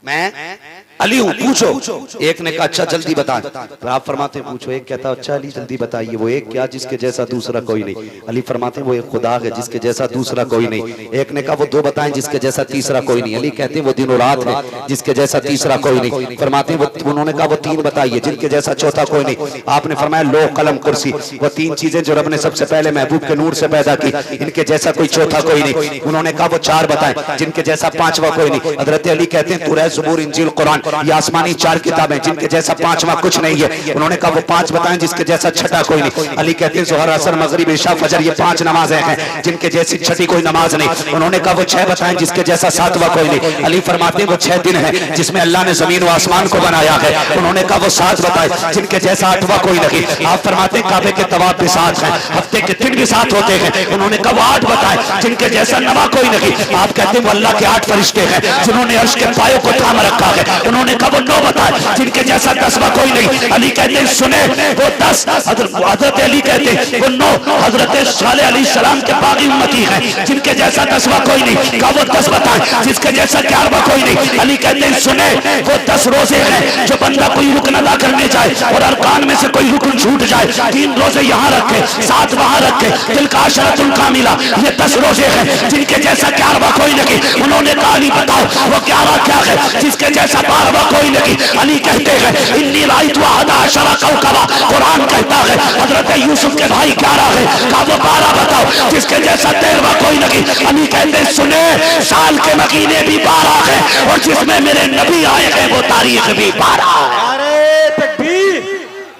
मैं अली हूं, पूछो। एक ने कहा अच्छा जल्दी बता। फिर आप फरमाते पूछो। एक कहता अच्छा अली जल्दी बताइए, वो एक क्या जिसके जैसा दूसरा कोई नहीं। अली फरमाते वो एक खुदा है जिसके जैसा दूसरा कोई नहीं। एक ने कहा वो 2 बताएं जिसके जैसा तीसरा कोई नहीं। अली कहते वो दिन और रात है जिसके जैसा तीसरा कोई नहीं। फरमाते वो, उन्होंने कहा वो 3 बताइए जिनके जैसा चौथा कोई नहीं। आपने फरमाया लो कलम कुर्सी, वो 3 चीजें जो रब ने सबसे पहले महबूब के नूर से पैदा की, इनके जैसा कोई चौथा कोई नहीं। उन्होंने कहा वो 4 बताएं जिनके जैसा 5वां कोई नहीं। हजरत अली कहते हैं तौरात, ज़बूर, इंजील, कुरान, ये आसमानी 4 किताबें जिनके जैसा 5वां कुछ नहीं है। उन्होंने कहा वो 5 बताएं जिसके जैसा छठा कोई नहीं। अली कहते हैं ज़ोहर, असर, मगरिब, इशा, फजर, ये 5 नमाजें हैं जिनके जैसी छठी कोई नमाज नहीं। उन्होंने कहा वो 6 बताएं जिसके जैसा 7वां कोई नहीं। अली फरमाते हैं वो 6 दिन है जिसमें अल्लाह ने जमीन व आसमान को बनाया है। उन्होंने कहा वो 7 बताए जिनके जैसा 8वां कोई नहीं। आप फरमाते हैं काबे के तवाफ भी 7 हैं, हफ्ते के दिन भी 7 होते हैं। उन्होंने कहा वो 8 बताए जिनके जैसा 9वां कोई नहीं। आप कहते हैं वो अल्लाह के 8 फरिश्ते हैं जिन्होंने अर्श के पायों को थाम रखा है। उन्होंने कहा वो 9 बताए जिनके जैसा 10वां कोई नहीं। अली कहते हैं सुने वो 10, हजरत अली कहते हैं वो 9 हजरत साले अली सलाम के बागी उम्मती हैं जिनके जैसा 10वां कोई नहीं। कहा वो 10 बताएं जिसके जैसा 11वां कोई नहीं। अली कहते हैं सुने वो 10 रोजे हैं जो बंदा कोई रुकन अदा करने जाए और अरकान में से कोई रुकन छूट जाए, 3 रोजे यहाँ रखे, 7 वहां रखे, दिल का अशरतुल कामिला, ये 10 रोजे हैं जिनके जैसा 11वां कोई नहीं। उन्होंने कहा अली बताओ वो 11 क्या है जिसके जैसा 12वां कोई नहीं। अली कहते हैं इन्नी राइतु अहदा अशरा कौकबा, कुरान कहता है हजरत यूसुफ के भाई 11 है। कहा वो 12 बताओ जिसके जैसा 13वां कोई नहीं। अली कहते हैं सुने साल के महीने भी 12 है और जिसमें मेरे नबी आए हैं वो तारीख भी 12 है। नारे तकबीर,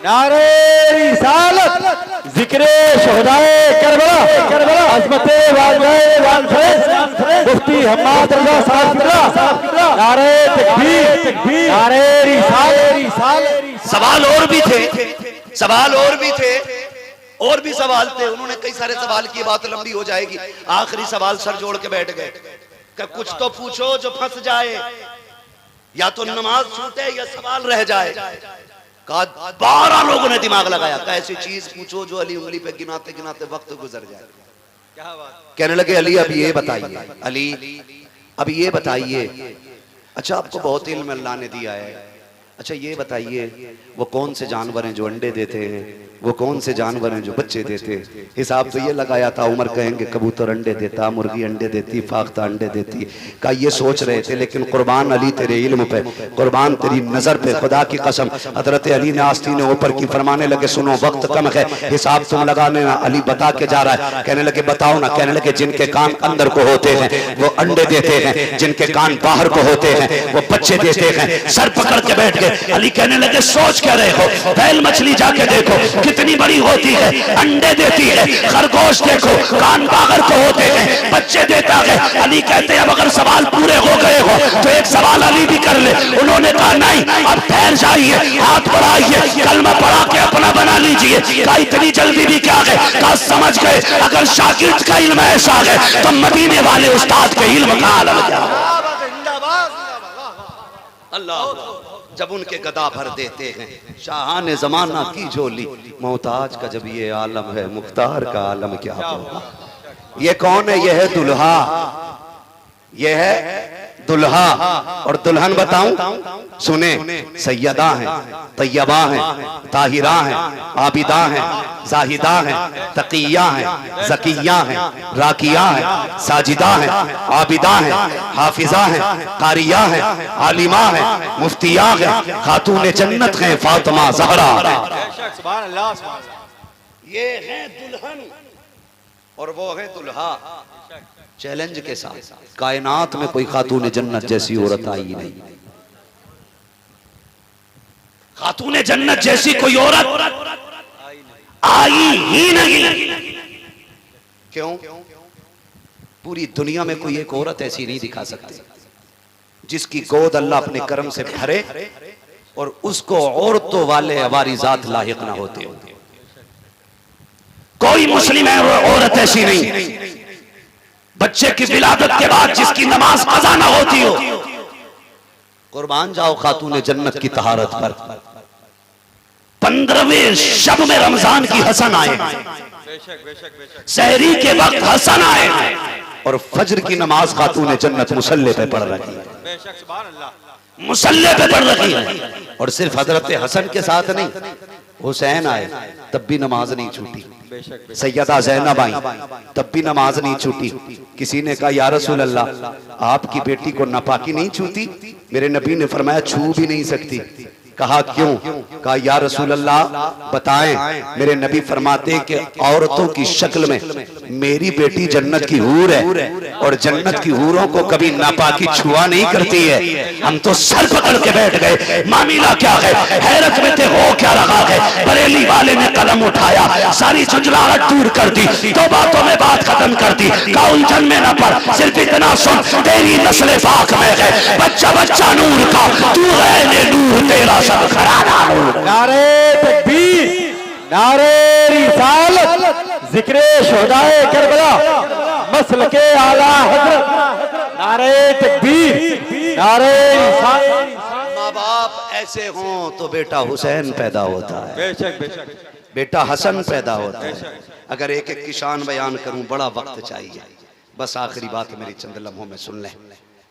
नारे रिसालत, जिक्रे शहदाए करबला, अज़मते वालिदाए वालफैज़, मुफ्ती हम्माद रज़ा साहब, नारे तकबीर, नारे रिसालत। सवाल और भी थे, सवाल और भी थे, और भी सवाल थे। उन्होंने कई सारे सवाल की, बात लंबी हो जाएगी। आखिरी सवाल सर जोड़ के बैठ गए कि कुछ तो पूछो जो फंस जाए, या तो नमाज छूटे या सवाल रह जाए। कहा 12 लोगों ने दिमाग लगाया, कैसी चीज पूछो जो अली उंगली पे गिनाते गिनाते वक्त गुजर जाए। कहने लगे अली अब ये बताइए, अली अब ये बताइए, अच्छा आपको बहुत इल्म अल्लाह ने दिया है, अच्छा ये बताइए वो कौन से जानवर हैं जो अंडे देते हैं, वो कौन से जानवर हैं जो बच्चे देते हैं। हिसाब तो ये लगाया था, उमर कहेंगे कबूतर अंडे देता, मुर्गी अंडे देती, फाख्ता अंडे देती। का ये सोच रहे थे, लेकिन कुर्बान अली तेरे इल्म पे, कुर्बान तेरी नजर पे, खुदा की कसम। हजरत अली ने आस्तीन ऊपर की, फरमाने लगे सुनो वक्त कम है, हिसाब तुम लगाने ना। अली बता के जा रहा है। कहने लगे बताओ ना। कहने लगे जिनके कान अंदर को होते हैं वो अंडे देते हैं, जिनके कान बाहर को होते हैं वो बच्चे देते हैं। सर पकड़ के बैठ गए। अली कहने लगे सोच क्या रहे हो, बैल मछली जाके देखो कितनी बड़ी होती है, अंडे देती है। खरगोश देखो कान बागर को होते हैं, बच्चे देता है। अली कहते हैं अब अगर सवाल पूरे हो गए हो तो एक सवाल अली भी कर ले। उन्होंने कहा नहीं, अब ठहर जाइए, हाथ बढ़ाइए, कलमा पढ़ा के अपना बना लीजिए। कहा इतनी जल्दी भी क्या है? कहा समझ गए अगर शागिर्द का इल्म ऐसा है तो मदीने वाले उस्ताद के इल्म का आलम क्या। अल्लाह जब उनके गदा भर देते हैं शाहान जमाना की झोली, मोहताज का जब ये आलम है मुख्तार का आलम क्या होगा। ये कौन है? ये है दुल्हा, ये है दुल्हा। और दुल्हन बताऊं, सुने, सैयदा है, तैयबा है, ताहिरा है, आबिदा है, जाहिदा है, तकिया है, जकिया है, राकिया है, साजिदा है, आबिदा है, हाफिजा है, कारिया है, आलिमा है, मुफ्तिया है, खातून जन्नत है, फातिमा ज़हरा है। ये है दुल्हन और वो है दुल्हा। चैलेंज के साथ कायनात में कोई खातून जन्नत जैसी औरत आई नहीं, खातून जन्नत जैसी कोई औरत आई ही नहीं। क्यों? पूरी दुनिया में कोई एक औरत ऐसी नहीं दिखा सकती जिसकी गोद अल्लाह अपने कर्म से भरे और उसको औरतों वाले हमारी जात लाहिक ना होते हो। कोई मुस्लिम औरत ऐसी नहीं बच्चे की विलादत के बाद जिसकी नमाज कज़ा ना होती हो। कुर्बान जाओ खातून जन्नत की तहारत पर। 15वें शब में रमजान की हसन आए, सहरी के वक्त हसन आए और फजर की नमाज खातून जन्नत मुसल्ले पे पढ़ रही है, मुसल्ले पे पढ़ रही है। और सिर्फ हजरत हसन के साथ नहीं, हुसैन आए तब भी नमाज नहीं छूटी, सैयदा ज़ैनब आई तब भी नमाज नहीं छूटी। किसी ने कहा या रसूल अल्लाह आपकी बेटी को नापाकी नहीं छूती? मेरे नबी ने फरमाया छू भी नहीं सकती। कहा क्यों? कहा या रसूल अल्लाह बताएं। मेरे नबी फरमाते कि औरतों की शक्ल में मेरी बेटी जन्नत की हूर है और जन्नत की हूरों को कभी नापाकी छुआ नहीं करती है। हम तो सर पकड़ के बैठ गए, मामला क्या है? हैरत में थे, हो क्या रहा है? बरेली वाले ने कलम उठाया, सारी झुंझलाहट दूर कर दी, दो बातों में बात खत्म कर दी। का उलझन में न पड़, सिर्फ इतना सुन, तेरी नस्ल पाक में है, बच्चा बच्चा नूर का, तू है नूर तेरा सब घराना नूर। नारे तकबीर, नारे रिसालत, जिक्रे शुहदाए करबला, मसल के आला हजरत। नारे तकबीर, नारे रिसालत। माँ बाप ऐसे हों तो बेटा हुसैन पैदा होता है, बेशक बेशक, बेटा हसन पैदा होता है। अगर एक एक की शान बयान करूं बड़ा वक्त चाहिए, बस आखिरी बात मेरी चंद लम्हों में सुन लें।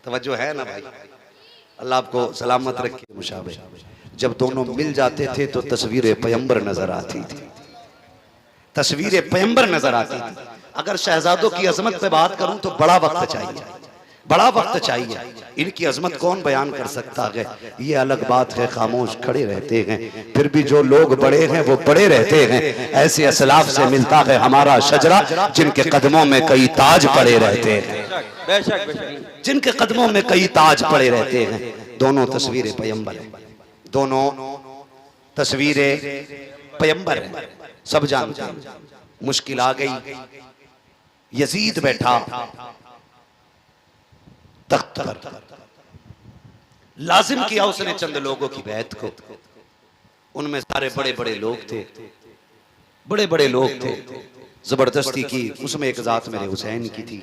तवज्जो है ना भाई? अल्लाह आपको सलामत रखे। मुशाबे जब दोनों मिल जाते थे तो तस्वीर पैगंबर नजर आती थी, तस्वीर पैगंबर नजर आती थी। अगर शहजादों की अजमत पे बात करूं तो बड़ा वक्त चाहिए, बड़ा वक्त चाहिए। इनकी अजमत कौन बयान कर सकता है? ये अलग बात है, खामोश खड़े रहते हैं, फिर भी जो लोग बड़े हैं वो बड़े रहते हैं। ऐसे असलाफ से मिलता है हमारा शजरा जिनके कदमों में कई ताज पड़े रहते हैं, जिनके कदमों में कई ताज पड़े रहते हैं। दोनों तस्वीरें पैगंबर हैं, दोनों तस्वीरें पैगंबर हैं। सब जानते हैं मुश्किल आ गई, यजीद बैठा तख्त पर, लाजिम किया उसने चंद लोगों की बैत को। उनमें सारे बड़े बड़े लोग थे, बड़े बड़े लोग थे, जबरदस्ती की। उसमें एक जात मेरे हुसैन की थी,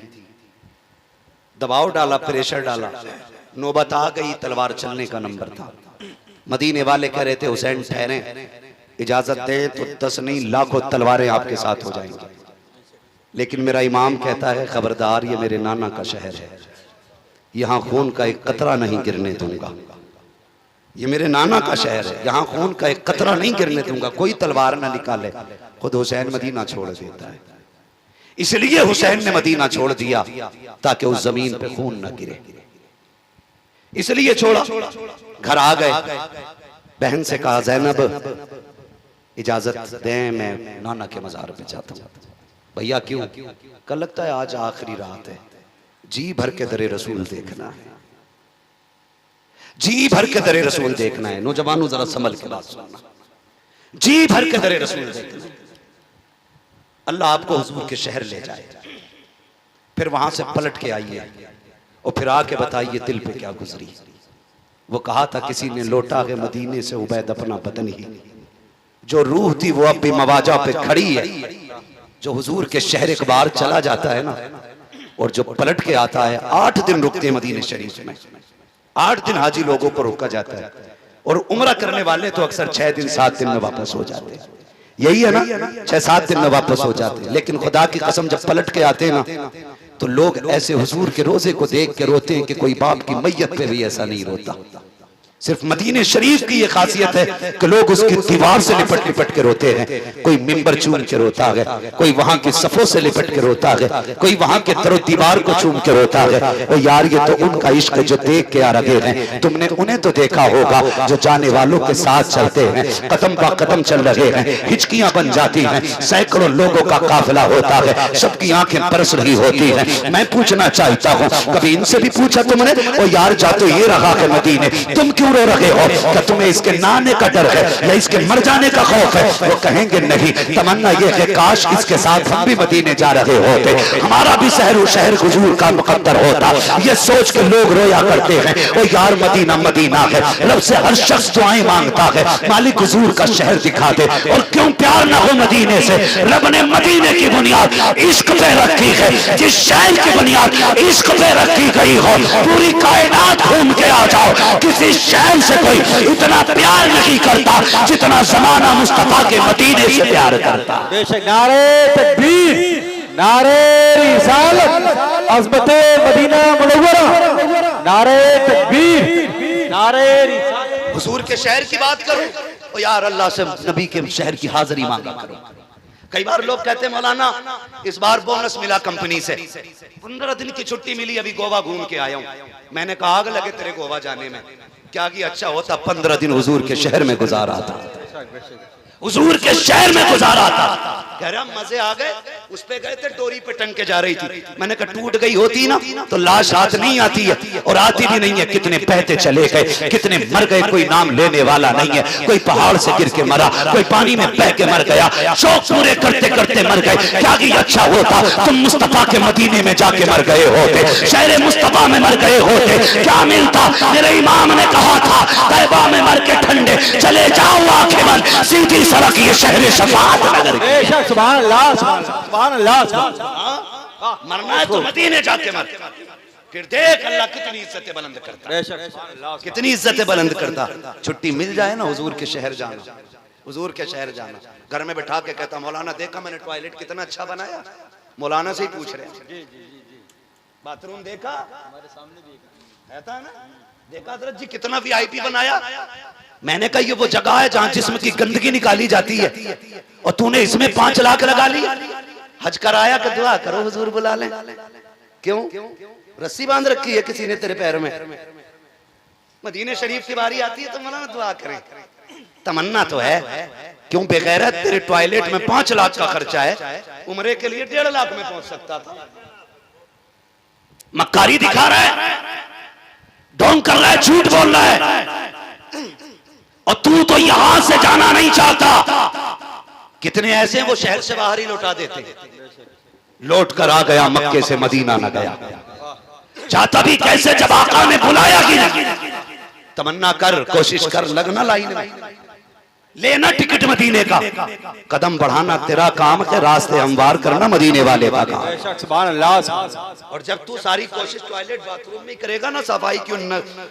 दबाव डाला, प्रेशर डाला, नौबत आ गई, तलवार चलने का नंबर था। मदीने वाले कह रहे थे हुसैन ठहरे, इजाजत दे तो 10 नहीं लाखों तलवारें आपके साथ हो जाएंगी। लेकिन मेरा इमाम कहता है खबरदार, ये मेरे नाना का शहर है, यहाँ खून का एक कतरा नहीं गिरने दूंगा। ये मेरे नाना का शहर है, यहाँ खून का एक कतरा नहीं गिरने दूंगा, कोई तलवार ना निकाले। खुद हुसैन मदीना छोड़ देता है। इसलिए हुसैन ने मदीना छोड़ दिया ताकि उस जमीन पे खून न गिरे, इसलिए छोड़ा। घर आ गए, बहन से कहा ज़ैनब इजाजत दें, मैं नाना के मजार पे जाता हूँ। भैया क्यों? कल लगता है आज आखिरी रात है, जी भर के दरे रसूल देखना है, जी भर के दरे रसूल देखना है। नौजवानों जरा संभल के बात सुनना। जी भर के दरे रसूल देखना। अल्लाह आपको हुजूर के शहर ले जाए, फिर वहां से पलट के आइए और फिर आके बताइए दिल पे क्या गुजरी। वो कहा था किसी ने लौटा के मदीने से उबैद अपना बदन ही, जो रूह थी वो अब भी मवाजा पे खड़ी है। जो हुजूर के शहर एक बार चला जाता है ना, और जो पलट के आता है, 8 दिन रुकते हैं मदीने शरीफ में, 8 दिन हाजी लोगों को रोका जाता है, और उम्रा करने वाले तो अक्सर 6 दिन 7 दिन में वापस हो जाते हैं। यही है ना, 6-7 दिन में वापस हो जाते हैं। लेकिन खुदा की कसम जब पलट के आते हैं ना, तो लोग ऐसे हुजूर के रोजे को देख के रोते हैं कि कोई बाप की मैयत पे भी ऐसा नहीं रोता। सिर्फ मदीने शरीफ की ये खासियत है कि लोग उसकी दीवार से लिपट लिपट के रोते हैं। कोई मिंबर चूम के रोता है, कोई वहां की सफों से लिपट के रोता है, कोई वहां के दरो दीवार को चूम के रोता है। और यार ये तो उनका इश्क जो देख के आ रहे हैं, तुमने उन्हें तो देखा होगा जो जाने वालों के साथ चलते हैं, कदम पा कदम चल रहे हैं, हिचकियां बन जाती हैं, सैकड़ों लोगों का काफिला होता है, सबकी आंखें बरस रही होती हैं। मैं पूछना चाहता हूँ, कभी इनसे भी पूछा तुमने, और यार जा तो ये रहा कि मदीने तुम क्यों रो रहे हो? क्या तुम्हें इसके नाने का डर है या इसके मर जाने का खौफ है? वो कहेंगे नहीं, तमन्ना ये है काश इसके साथ हम भी मदीने जा रहे होते, हमारा भी शहर हुजूर का मुकद्दर होता। ये सोच के लोग रोया करते हैं, ओ यार मदीना मदीना है। रब से हर शख्स दुआएं मांगता है, मालिक हुजूर का शहर दिखा दे। और क्यों प्यार ना हो मदीने से? रब ने मदीने की बुनियाद इश्क पे रखी है। जिस शहर की बुनियाद इश्क पे रखी गई हो, पूरी कायनात घूम के आ जाओ, किसी शहर से कोई इतना प्यार नहीं करता जितना जमाना मुस्तफा के मदीने से प्यार करता। बेशक नारे तकबीर, नारे रिसालत, अज़मते मदीना मुनव्वरा, नारे तकबीर, नारे रिसालत। हुजूर के शहर की बात करो और यार अल्लाह से नबी के शहर की हाजिरी मांगा करो। कई बार लोग कहते हैं मौलाना इस बार बोनस मिला कंपनी से, 15 दिन की छुट्टी मिली, अभी गोवा घूम के आया हूं। मैंने कहा आग लगे तेरे गोवा जाने में, क्या कि अच्छा होता 15 दिन हुजूर के शहर में गुजारा था, हुजूर के शहर में गुजारा था। कह रहा मजे आ गए, उस पे गए थे, डोरी पे टंग के जा रही थी। मैंने कहा टूट गई होती ना तो लाश हाथ नहीं आती है, और आती भी नहीं है। कितने बहते चले गए, कितने मर गए, कोई नाम लेने वाला नहीं है। कोई पहाड़ से गिर के मरा, कोई पानी में बह के मर गया, शौक पूरे करते करते मर गए। क्या कि अच्छा होता तुम मुस्तफा के मदीने में जाके मर गए होते, शहर मुस्तफा में मर गए होते, क्या मिलता? मेरे इमाम ने कहा था तैबा में मर के ठंडे चले जाओ आंखें बंद, सीधी सड़क ये शहर शफाअत नगर। सुभान अल्लाह, सुभान अल्लाह, मरना है तो मदीने जाके मर, फिर देख अल्लाह कितनी इज्जतें बुलंद करता है, कितनी इज्जतें बुलंद करता। छुट्टी मिल जाए ना हुजूर के शहर जाना, हुजूर के शहर जाना। घर में बैठा के कहता मौलाना देखा मैंने टॉयलेट कितना अच्छा बनाया, मौलाना से ही पूछ रहे हैं बाथरूम देखा, हमारे सामने भी था ना, देखा हजरत जी कितना वीआईपी बनाया। मैंने कहा ये वो जगह है जहां जिस्म की गंदगी निकाली जाती है, और तूने इसमें 5 लाख लगा ली। हज कराया कि दुआ करो हुजूर बुला लें, क्यों रस्सी बांध रखी है किसी ने तेरे पैर में? मदीने शरीफ की बारी आती है तो मौलाना दुआ करें, तमन्ना तो है। क्यों बेगैरत, तेरे टॉयलेट में 5 लाख का खर्चा है, उम्रे के लिए 1.5 लाख में पहुंच सकता था। मक्कारी दिखा रहा है, ढोंग कर रहा है, झूठ बोल रहा है, और तू तो यहां से जाना नहीं चाहता। कितने ऐसे वो शहर से बाहर ही लौटा देते, लौट कर आ गया मक्के से मदीना न गया। चाहता भी कैसे जब आका ने बुलाया कि नहीं। तमन्ना कर, कोशिश कर, लगना लाइन में, लेना टिकट मदीने का, कदम बढ़ाना तेरा काम है, रास्ते हमवार करना मदीने वाले का काम। सुभान अल्लाह। और जब तू सारी कोशिश टॉयलेट बाथरूम में करेगा ना सफाई की,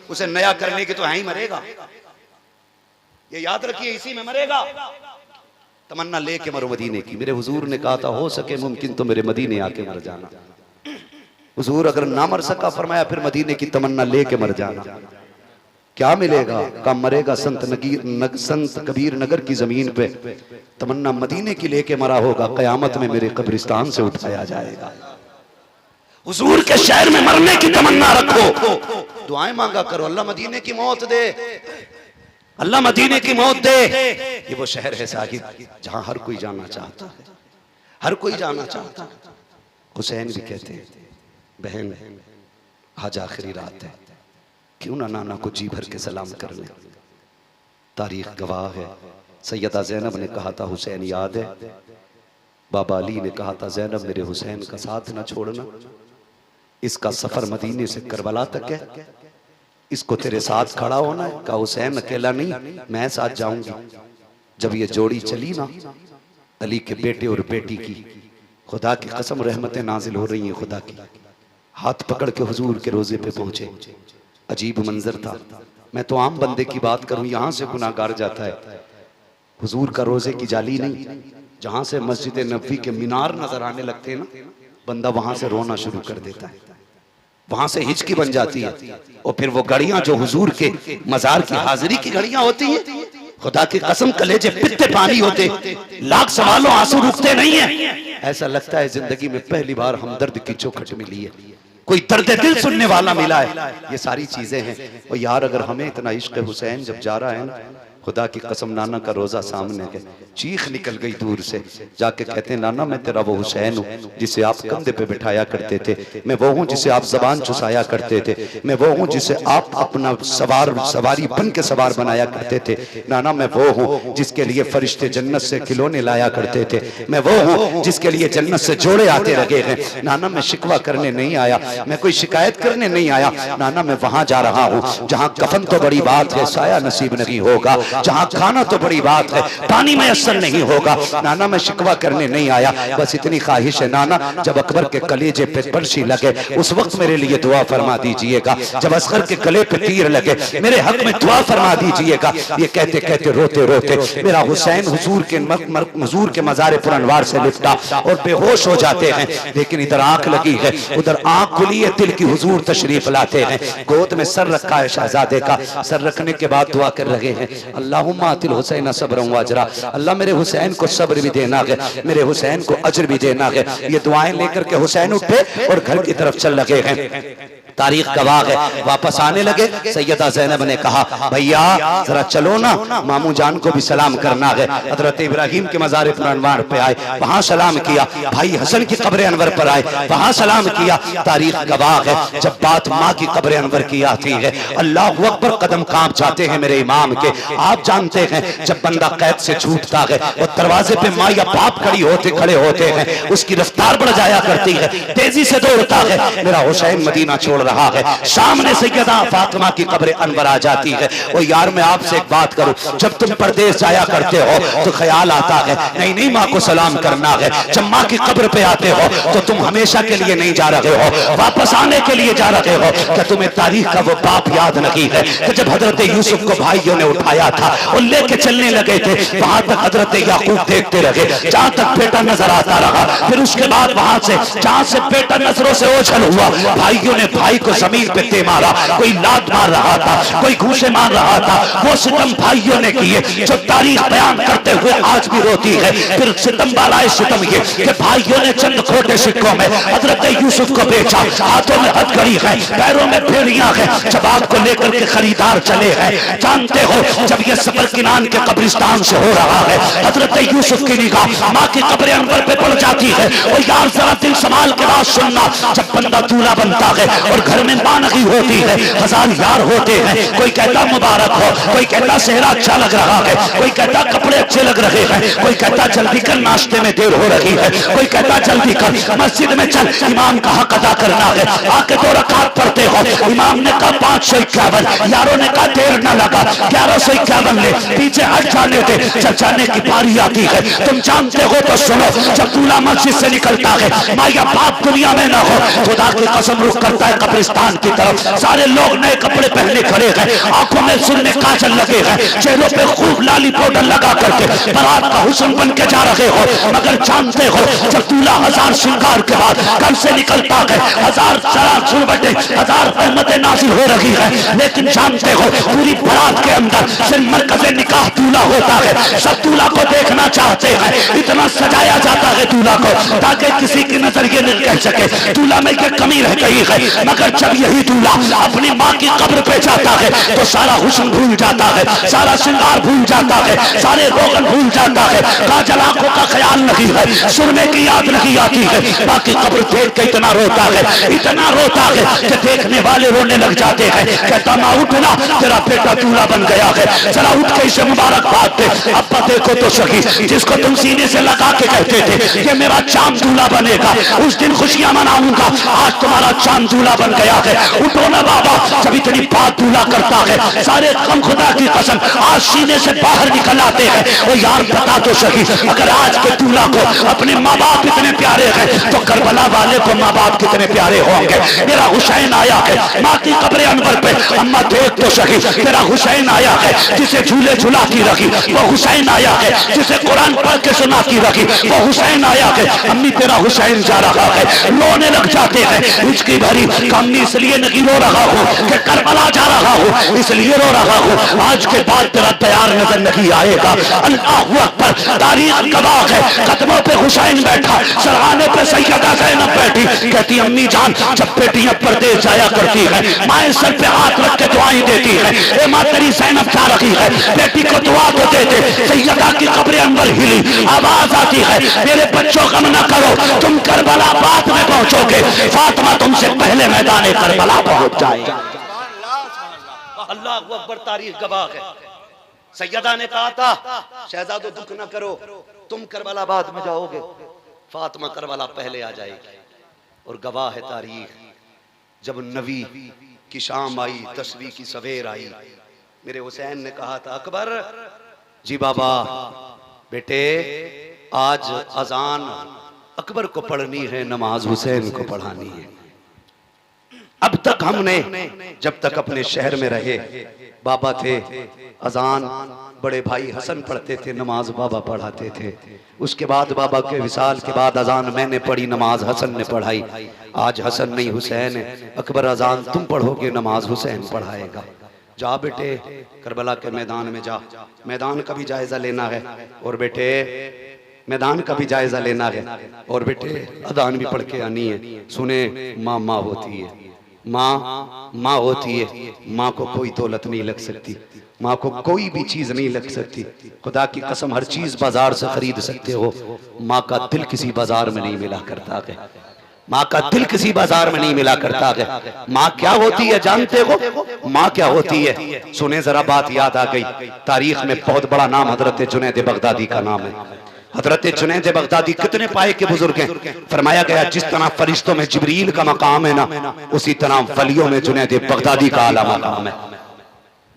उसे नया करने की, तो है ही मरेगा। ये याद रखिए, इसी में मरेगा। तमन्ना लेके मरो मदीने की। मेरे हुजूर ने कहा था हो सके मुमकिन तो मेरे मदीने आके मर जाना। हुजूर अगर ना मर सका फरमाया फिर मदीने की तमन्ना लेके मर जाना। क्या मिलेगा? कम मरेगा संत कबीर नगर की जमीन पे, तमन्ना मदीने की लेके मरा होगा, कयामत में मेरे कब्रिस्तान से उठाया जाएगा। हुजूर के शहर में मरने की तमन्ना रखो, दुआएं मांगा करो, अल्लाह मदीने की मौत दे, अल्लाह मदीने की मौत दे। ये वो शहर है साहिब जहां हर कोई जाना चाहता है, हर कोई जाना चाहता है। हुसैन भी कहते हैं बहन आज आखिरी रात है, क्यों ना नाना को जी भर के सलाम कर ले। तारीख गवाह है। सैयदा ज़ैनब ने कहा था हुसैन याद है, बाबा अली ने कहा था ज़ैनब मेरे हुसैन का साथ ना छोड़ना, इसका सफर मदीने से करबला तक है, इसको तेरे साथ खड़ा होना है। कहा हुसैन अकेला नहीं, मैं साथ जाऊंगी। जब ये जोड़ी चली ना अली के बेटे और बेटी की, खुदा की कसम रहमतें नाजिल हो रही हैं खुदा की, हाथ पकड़ के हुजूर के रोजे पे पहुंचे। अजीब मंजर था। मैं तो आम बंदे की बात करूं, यहां से गुनाहगार जाता है, हुजूर का रोजे की जाली नहीं, जहां से मस्जिद नबवी के मीनार नजर आने लगते हैं ना, बंदा वहां से रोना शुरू कर देता है, वहां से हिचकी बन जाती है। और फिर वो घड़ियां जो हुजूर के मजार की हाजिरी की घड़ियां होती हैं, खुदा की कसम कलेजे पित्ते पानी होते, लाख सवालों आंसू रुकते नहीं है। ऐसा लगता है जिंदगी में पहली बार हमदर्द की चौखट मिली है, कोई दर्द दिल सुनने वाला मिला है। ये सारी चीजें हैं। और यार अगर हमें इतना इश्क हुसैन जब जा रहा है ना, खुदा की कसम नाना का रोजा सामने है, चीख निकल गई दूर से, जाके कहते हैं नाना मैं तेरा वो हुसैन हूँ जिसे आप कंधे पे बिठाया करते थे, मैं वो हूँ जिसे आप जबान चुसाया करते थे, मैं वो हूँ जिसे आप अपना सवारी बन के सवार बनाया करते थे, नाना मैं वो हूँ जिसके लिए फरिश्ते जन्नत से खिलौने लाया करते थे, मैं वो हूँ जिसके लिए जन्नत से जोड़े आते लगे हैं। नाना मैं शिकवा करने नहीं आया, मैं कोई शिकायत करने नहीं आया, नाना मैं वहां जा रहा हूँ जहाँ कफन तो बड़ी बात है साया नसीब नहीं होगा, जहाँ खाना तो बड़ी बात है पानी मैसर नहीं होगा। नाना मैं शिकवा करने नहीं आया, बस इतनी ख्वाहिश है नाना जब अकबर के कलेजे पे बर्शी लगे उस वक्त मेरे लिए दुआ फरमा दीजिएगा, जब असगर के गले पे तीर लगे मेरे हक में दुआ फरमा दीजिएगा। ये कहते कहते रोते रोते मेरा हुसैन हुजूर के मज़ार पुरअनवार से लिपटा और बेहोश हो जाते हैं। लेकिन इधर आंख लगी है, उधर आंख खुली है, दिल की हुजूर तशरीफ लाते हैं, गोद में सर रखा है शहजादे का, सर रखने के बाद दुआ कर रहे हैं अल्लाहुम्मा आतिल हुसैन सब्रन व अजरा, अल्लाह मेरे हुसैन को सब्र भी देना है, मेरे हुसैन को अजर भी देना है। ये दुआएं लेकर के हुसैन उठे और घर की तरफ चल लगे हैं। तारीख गवाह है, वापस आने लगे, सैयदा ज़ैनब ने कहा भैया जरा चलो ना, मामू जान को भी सलाम करना है। हजरत इब्राहिम के मज़ार पुरअनवार पे आए, वहां सलाम किया, भाई हसन की कब्र अनवर पर आए, वहां सलाम किया। तारीख गवाह है जब बात माँ की कब्र अनवर की आती है अल्लाह अकबर कदम कांप जाते हैं मेरे इमाम के। आप जानते हैं जब बंदा कैद से छूटता है और दरवाजे पे माँ या बाप खड़े होते हैं, उसकी रफ्तार बढ़ जाया करती है, तेजी से दौड़ता है। मेरा हुसैन मदीना छोड़ रहा है, सामने सैयदा फातिमा की कब्र अनवर आ जाती है। और यार मैं आपसे एक बात करूं, जब तुम परदेश जाया करते हो तो ख्याल आता है नहीं नहीं माँ को सलाम करना है, जब माँ की कब्र पे आते हो तो तुम हमेशा के लिए नहीं जा रहे हो, वापस आने के लिए जा रहे हो। क्या तुम्हें तारीख का वो बाप याद नहीं है कि जब हजरत यूसुफ को भाइयों ने उठाया था और लेके चलने लगे थे, वहां तक हजरत याकूब देखते रहे जहां तक बेटा नजर आता रहा, फिर उसके बाद वहां से जहां से बेटा नजरों से ओझल हुआ, भाइयों ने भाई को जमीन पे दे मारा, कोई लात मार रहा था, कोई घूसे मार रहा था। वो सितम भाइयों ने किए जो तारीख बयान करते हुए आज भी रोती है। फिर सितम वाला सितम ये कि भाइयों ने चंद खोटे सिक्कों में हजरत यूसुफ को बेचा, हाथों में हथकड़ी है, पैरों में भेड़ियां है, जवाब को लेकर के खरीदार चले हैं। जानते हो जब ये सफर किनान के कब्रिस्तान से हो रहा है, हजरत यूसुफ की निगाह माँ की कब्र अनवर पे पड़ जाती है। और यार जरा दिल संभाल के बात सुनना, जब बंदा दूल्हा बनता है और घर में मां नहीं होती है, हजार यार होते हैं, कोई कहता मुबारक हो, कोई कहता सेहरा अच्छा लग रहा है, कोई कहता कपड़े अच्छे लग रहे हैं, कोई कहता जल्दी कर नाश्ते में देर हो रही है, कोई कहता जल्दी कर मस्जिद में चल इमाम का हक अदा करना है, आके 2 रकात पढ़ते हो। इमाम ने कहा 551, यारों ने कहा देर न लगा 1151 ले, पीछे हट जाने दे, जब जाने की बारी आती है तुम जानते हो तो सुनो, जब दूल्हा मस्जिद से निकलता है माँ या बाप दुनिया में ना हो, खुदा की कसम रुख करता है कब्रिस्तान की तरफ, सारे लोग नए कपड़े पहने खड़े हैं, आंखों में सुनने काजल लगे हैं, चेहरों पे खूब लाली पाउडर लगा करके बारात का हुस्न बन के जा रहे हो। मगर जानते हो जब दूल्हा हजार श्रृंगार के बाद घर से निकलता है, हजार सुरबटे, हजार रहमतें नाजिल हो रही है, लेकिन जानते हो पूरी बारात के अंदर सिर्फ मरकज़े निकाह दूल्हा होता है। सब दूल्हा को देखना चाहते हैं, इतना सजाया जाता है दूल्हा को ताकि किसी की नजर ये नहीं कह सके दूल्हा में ये कमी रह गई है। मगर मगर जब यही दूल्हा अपनी माँ की कब्र पे जाता है तो सारा हुस्न भूल जाता है, सारा श्रृंगार भूल जाता है, सारे रोगन भूल जाता है, काजल आंखों का ख्याल नहीं है, सुरमे की याद नहीं आती है, बाकी कब्र देख के इतना रोता है, इतना रोता है कि देखने वाले रोने लग जाते हैं। कहता माँ उठना, तेरा बेटा दूल्हा बन गया है, जरा उठ के इसे मुबारकबाद दे। अब्बा देखो तो सही, जिसको तुम सीने से लगा के कहते थे कि मेरा चांद दूल्हा बनेगा, उस दिन खुशियां मनाऊंगा, आज तुम्हारा चांद दूल्हा बन गया है। उठो ना बाबा, जब इतनी बात दूल्हा करता है सारे गम खुदा की कसम आज सीने से बाहर निकल आते हैं। और यार बता तो सही, अगर आज के दूल्हा को अपने माँ बाप इतने प्यारे हैं तो करबला वाले को माँ बाप कितने प्यारे होंगे। मेरा हुसैन आया है माँ की कब्र अनवर पे, अम्मा देख तो सही, तेरा हुसैन आया है जिसे झूले झुला की रखी, वो हुसैन आया है जिसे कुरान पढ़ के सुना की रखी, वो हुसैन आया है। अम्मी तेरा हुसैन जा रहा है, रोने लग जाते हैं उसकी भरी। अम्मी इसलिए नहीं रो रहा हूँ कि करबला जा रहा हूँ, इसलिए रो रहा हूँ आज के बाद तेरा तैयार नजर नहीं आएगा। अल्लाहू अकबर, तारीख गवाह है, कदमों पे हुसैन बैठा, सरहाने पे सैयदा ज़ैनब बैठी। कहती अम्मी जान, जब बेटियां परदेश जाया करती है माए सर पे हाथ रख के दुआएं देती है, ए माँ तेरी ज़ैनब जा रही है, बेटी को दुआ को देते। सैयदा की कब्र अंदर हिली, आवाज आती है मेरे बच्चों गम न करो, तुम करबला बाद में पहुंचोगे, फातिमा तुमसे पहले मैदान करबला पहुंच जाएगी। अल्लाह अकबर, तारीख गवाह है। सैयदा ने कहा था शहजादो दुख न करो, तुम करबला बाद में जाओगे, फातिमा करबला पहले आ जाएगी। और गवाह है तारीख, जब नबी की शाम आई, तस्वीर की सवेर आई, मेरे हुसैन ने कहा था अकबर जी बाबा बेटे आज अजान अकबर को पढ़नी है, नमाज हुसैन को पढ़ानी है। अब तक हमने जब तक अपने शहर में रहे, बाबा थे, अजान बड़े भाई हसन पढ़ते थे, नमाज बाबा पढ़ाते थे। उसके बाद बाबा के विसाल के बाद अजान मैंने पढ़ी, नमाज हसन ने पढ़ाई। आज हसन नहीं हुसैन है, अकबर अजान तुम पढ़ोगे, नमाज हुसैन पढ़ाएगा। जा बेटे करबला के मैदान में जा, मैदान का भी जायजा लेना है, और बेटे मैदान का भी जायजा लेना है, और बेटे अजान भी पढ़ के आनी है। सुने माँ माँ होती है, माँ माँ होती है, माँ को कोई दौलत नहीं लग सकती, माँ को कोई भी चीज नहीं लग सकती। खुदा की कसम हर चीज बाजार से खरीद सकते हो, माँ का दिल किसी बाजार में नहीं मिला करता है, माँ का दिल किसी बाजार में नहीं मिला करता है। माँ क्या होती है जानते हो? माँ क्या होती है? सुने जरा बात याद आ गई, तारीख में बहुत बड़ा नाम हजरत जुनैद बगदादी का नाम है। हजरत जुनैद बगदादी कितने पाए के बुजुर्ग हैं। फरमाया गया जिस तरह फरिश्तों में जिब्रील का मकाम है ना, उसी तरह वलियों में जुनैद बगदादी का आला मकाम है।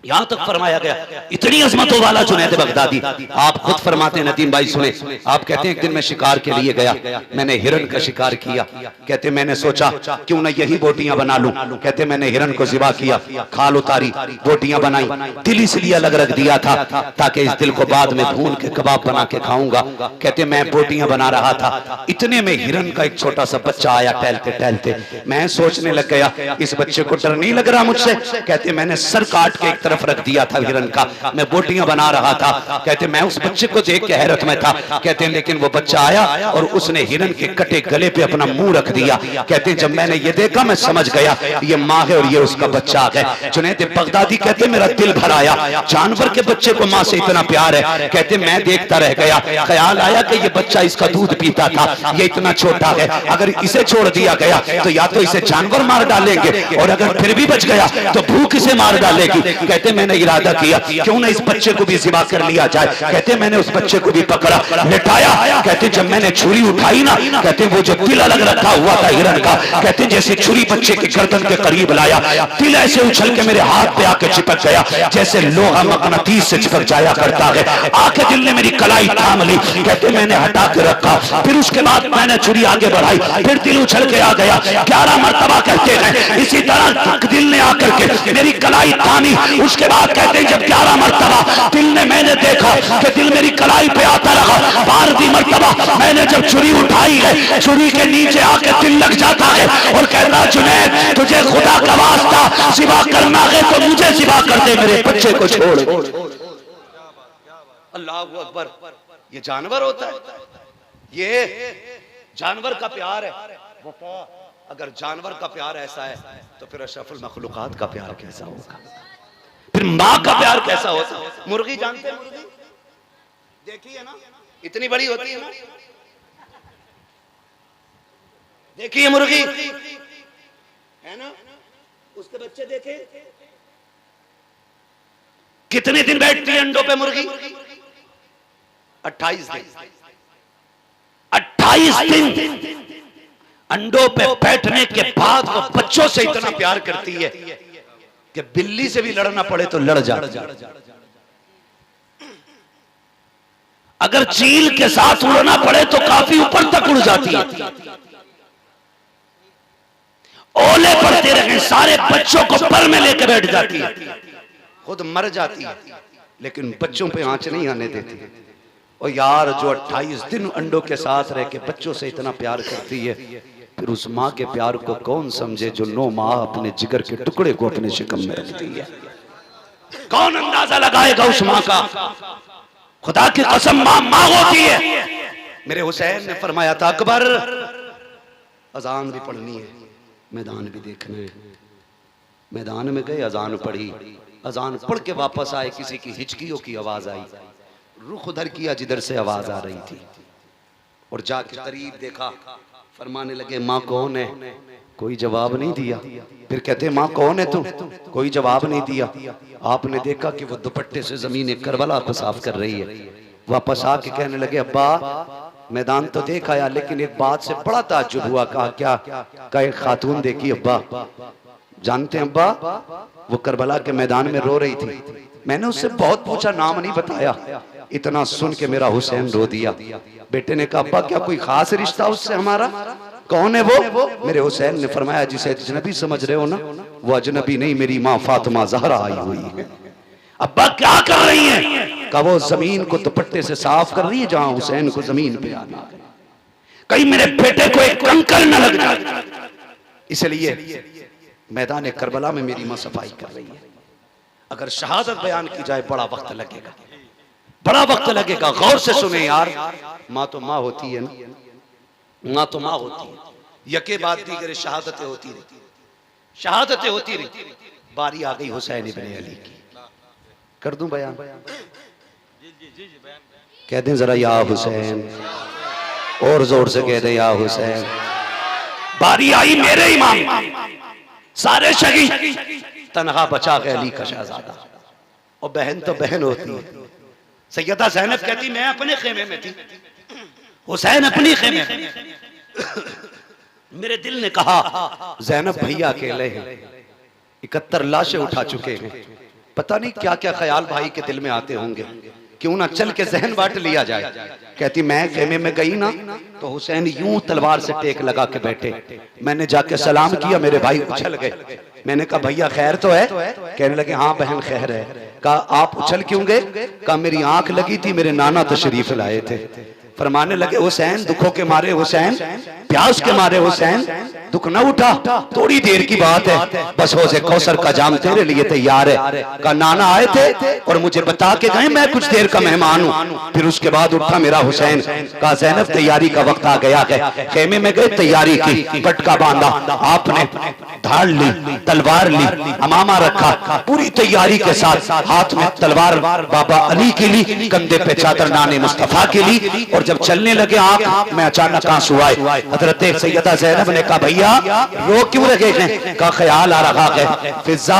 यहां तक फरमाया गया इतनी अजमतों वाला जुनैद बगदादी। आप खुद फरमाते नदीम भाई सुने, आप कहते हैं एक दिन मैं शिकार के लिए गया, मैंने हिरन का शिकार किया। कहते मैंने सोचा क्यों ना यही बोटियां बना लूं। कहते मैंने हिरन को ज़िबा किया, खाल उतारी, बोटियां बनाई, दिल इसलिए अलग रख दिया था ताकि इस दिल को बाद में भून के कबाब बना के खाऊंगा। कहते मैं बोटियां बना रहा था, इतने में हिरन का एक छोटा सा बच्चा आया टहलते टहलते। मैं सोचने लग गया इस बच्चे को डर नहीं लग रहा मुझसे। कहते मैंने सर काट के तरफ रख दिया था हिरन का, मैं बोटियां बना रहा था। कहते मैं उस बच्चे को देख के हैरत में था। कहते लेकिन वो बच्चा आया और उसने हिरन के कटे गले पे अपना मुंह रख दिया। कहते जब मैंने ये देखा मैं समझ गया ये माँ है और ये उसका बच्चा है। जुनैद बगदादी कहते मेरा दिल भर आया, जानवर के बच्चे को माँ से इतना प्यार है। कहते मैं देखता रह गया, ख्याल आया कि ये बच्चा इसका दूध पीता था, ये इतना छोटा है, अगर इसे छोड़ दिया गया तो या तो इसे जानवर मार डालेंगे और अगर फिर भी बच गया तो भूख इसे मार डालेगी। कहते मैंने इरादा किया क्यों ना इस बच्चे को भी ज़िबा कर लिया जाए। कहते मैंने उस बच्चे को भी पकड़ा, लेटाया। कहते जब मैंने छुरी उठाई ना, कहते वो जो तिल अलग रखा हुआ था हिरन का, कहते जैसे छुरी बच्चे के गर्दन के करीब लाया, तिल ऐसे उछल के मेरे हाथ पे आके चिपक गया जैसे लोहा मकनातीस से चिपक जाया करता है। आके दिल ने मेरी कलाई थाम ली। कहते मैंने हटा के रखा, फिर उसके बाद मैंने छुरी आगे बढ़ाई, फिर दिल उछल के आ गया। 11 मरतबा कहते हैं इसी तरह दिल ने आकर के मेरी कलाई थामी। उसके बाद कहते हैं जब 11 मरतबा दिल ने मैंने देखा कि दिल मेरी कलाई पे आता रहा, 12वीं मरतबा मैंने जब छुरी उठाई है, छुरी के नीचे आके दिल लग जाता है और कहता जुनैद तुझे खुदा का वास्ता ज़िबा करना है तो मुझे ज़िबा कर दे, मेरे बच्चे को छोड़। अल्लाह अकबर, ये जानवर होता है, ये जानवर का प्यार है। अगर जानवर का प्यार ऐसा है तो फिर अशरफुल मखलूकात का प्यार कैसा होगा, फिर माँ का प्यार कैसा होगा। मुर्गी जानते हैं, मुर्गी देखी है ना, इतनी बड़ी होती है ना, देखिए मुर्गी है ना, उसके बच्चे देखे कितने दिन बैठती है अंडों पे मुर्गी, 28 दिन। 28 दिन अंडों पे बैठने के बाद वो बच्चों से इतना प्यार करती है कि बिल्ली से भी लड़ना पड़े तो लड़ जाती है। अगर चील के साथ उड़ना पड़े तो काफी ऊपर तक उड़ जाती है। ओले पड़ते रहे, सारे बच्चों को पर में लेकर बैठ जाती है, खुद मर जाती है लेकिन बच्चों पे आंच नहीं आने देती। और यार जो 28 दिन अंडों के साथ रह के बच्चों से इतना प्यार करती है, फिर उस माँ के प्यार को कौन समझे जो 9 माह अपने जिगर के टुकड़े को अपने शिकम में रखती है। कौन अंदाजा लगाएगा उस माँ का। खुदा की कसम माँ होती है। मेरे हुसैन ने फरमाया था अकबर अजान भी पढ़नी है, मैदान भी देखना है। मैदान में गए, अजान पढ़ी, अजान पढ़ के वापस आए, किसी की हिचकियों की आवाज आई, रुख उधर किया जिधर से आवाज आ रही थी और जाके करीब देखा। फरमाने लगे माँ कौन है? कोई जवाब नहीं दिया। फिर कहते माँ कौन है तू? कोई जवाब नहीं दिया। आपने देखा कि वो दुपट्टे से जमीन करबला को साफ कर रही है। वापस आके कहने लगे अब्बा मैदान तो देख आया लेकिन एक बात से बड़ा ताज्जुब हुआ। कहा क्या? कहा एक खातून देखी अब्बा। जानते हैं अब्बा वो करबला के मैदान में रो रही थी। मैंने उससे बहुत पूछा, नाम नहीं बताया। इतना सुन के मेरा हुसैन रो दिया। बेटे ने कहा अब्बा क्या कोई खास रिश्ता उससे हमारा? कौन है वो? मेरे हुसैन ने फरमाया जिसे अजनबी समझ रहे हो ना, वो अजनबी नहीं, मेरी माँ फातिमा ज़हरा आई हुई है। अब्बा क्या कर रही है? कहा वो जमीन को दुपट्टे से साफ कर रही है जहां हुसैन को जमीन पे आना है, कहीं मेरे बेटे को एक कंकर न लग जाए, इसलिए मैदान करबला में मेरी माँ सफाई कर रही है। अगर शहादत बयान की जाए बड़ा वक्त लगेगा, बड़ा वक्त लगेगा। गौर से सुने यार, माँ तो माँ होती है ना, माँ तो माँ होती है। यके बाद दीगर शहादतें होती रही, शहादतें होती रही। बारी आ गई हुसैन इब्ने अली की। कर दूं बयान? कह दें जरा या हुसैन, और जोर से कह दें या हुसैन। बारी आई मेरे इमाम, सारे शहीद, तनहा बचा के अली का शहजादा। और बहन तो बहन होती है। सैयदा ज़ैनब कहती मैं अपने खेमे में थी, हुसैन अपनी खेमे में। मेरे दिल ने कहा ज़ैनब भैया अकेले हैं, 71 लाशें उठा चुके हैं, पता नहीं क्या क्या ख्याल भाई के दिल में आते होंगे, क्यों ना चल के जहन बांट लिया जाए। कहती मैं खेमे में गई ना तो हुसैन यूं तलवार से टेक लगा के बैठे। मैंने जाके सलाम किया, मेरे भाई उछल गए। मैंने कहा भैया खैर तो है? कहने लगे हाँ बहन खैर है। कहा आप उछल क्यों गए? कहा मेरी आंख लगी थी, मेरे नाना तशरीफ लाए थे। फरमाने लगे हुसैन दुखों के मारे, हुसैन प्यास के मारे, हुसैन दुख न उठा, थोड़ी देर की बात है, बस हौज़े कौसर का जाम तेरे लिए तैयार है। का नाना आए थे और मुझे बता के गए मैं कुछ देर का मेहमान हूँ। फिर उसके बाद उठा मेरा हुसैन। कहा ज़ैनब तैयारी का वक्त आ गया है। खेमे में गए, तैयारी की, पटका बांधा, आपने धाड़ ली, तलवार ली, अमामा रखा, पूरी तैयारी के साथ हाथ में तलवार बाबा अली की ली, कंधे पे चादर नाने मुस्तफा की ली। और जब चलने लगे आंख में अचानक आंसू आए। हजरत सैयदा ज़ैनब ने कहा भैया रो क्यों लगे हैं? का ख्याल आ रहा है फिजा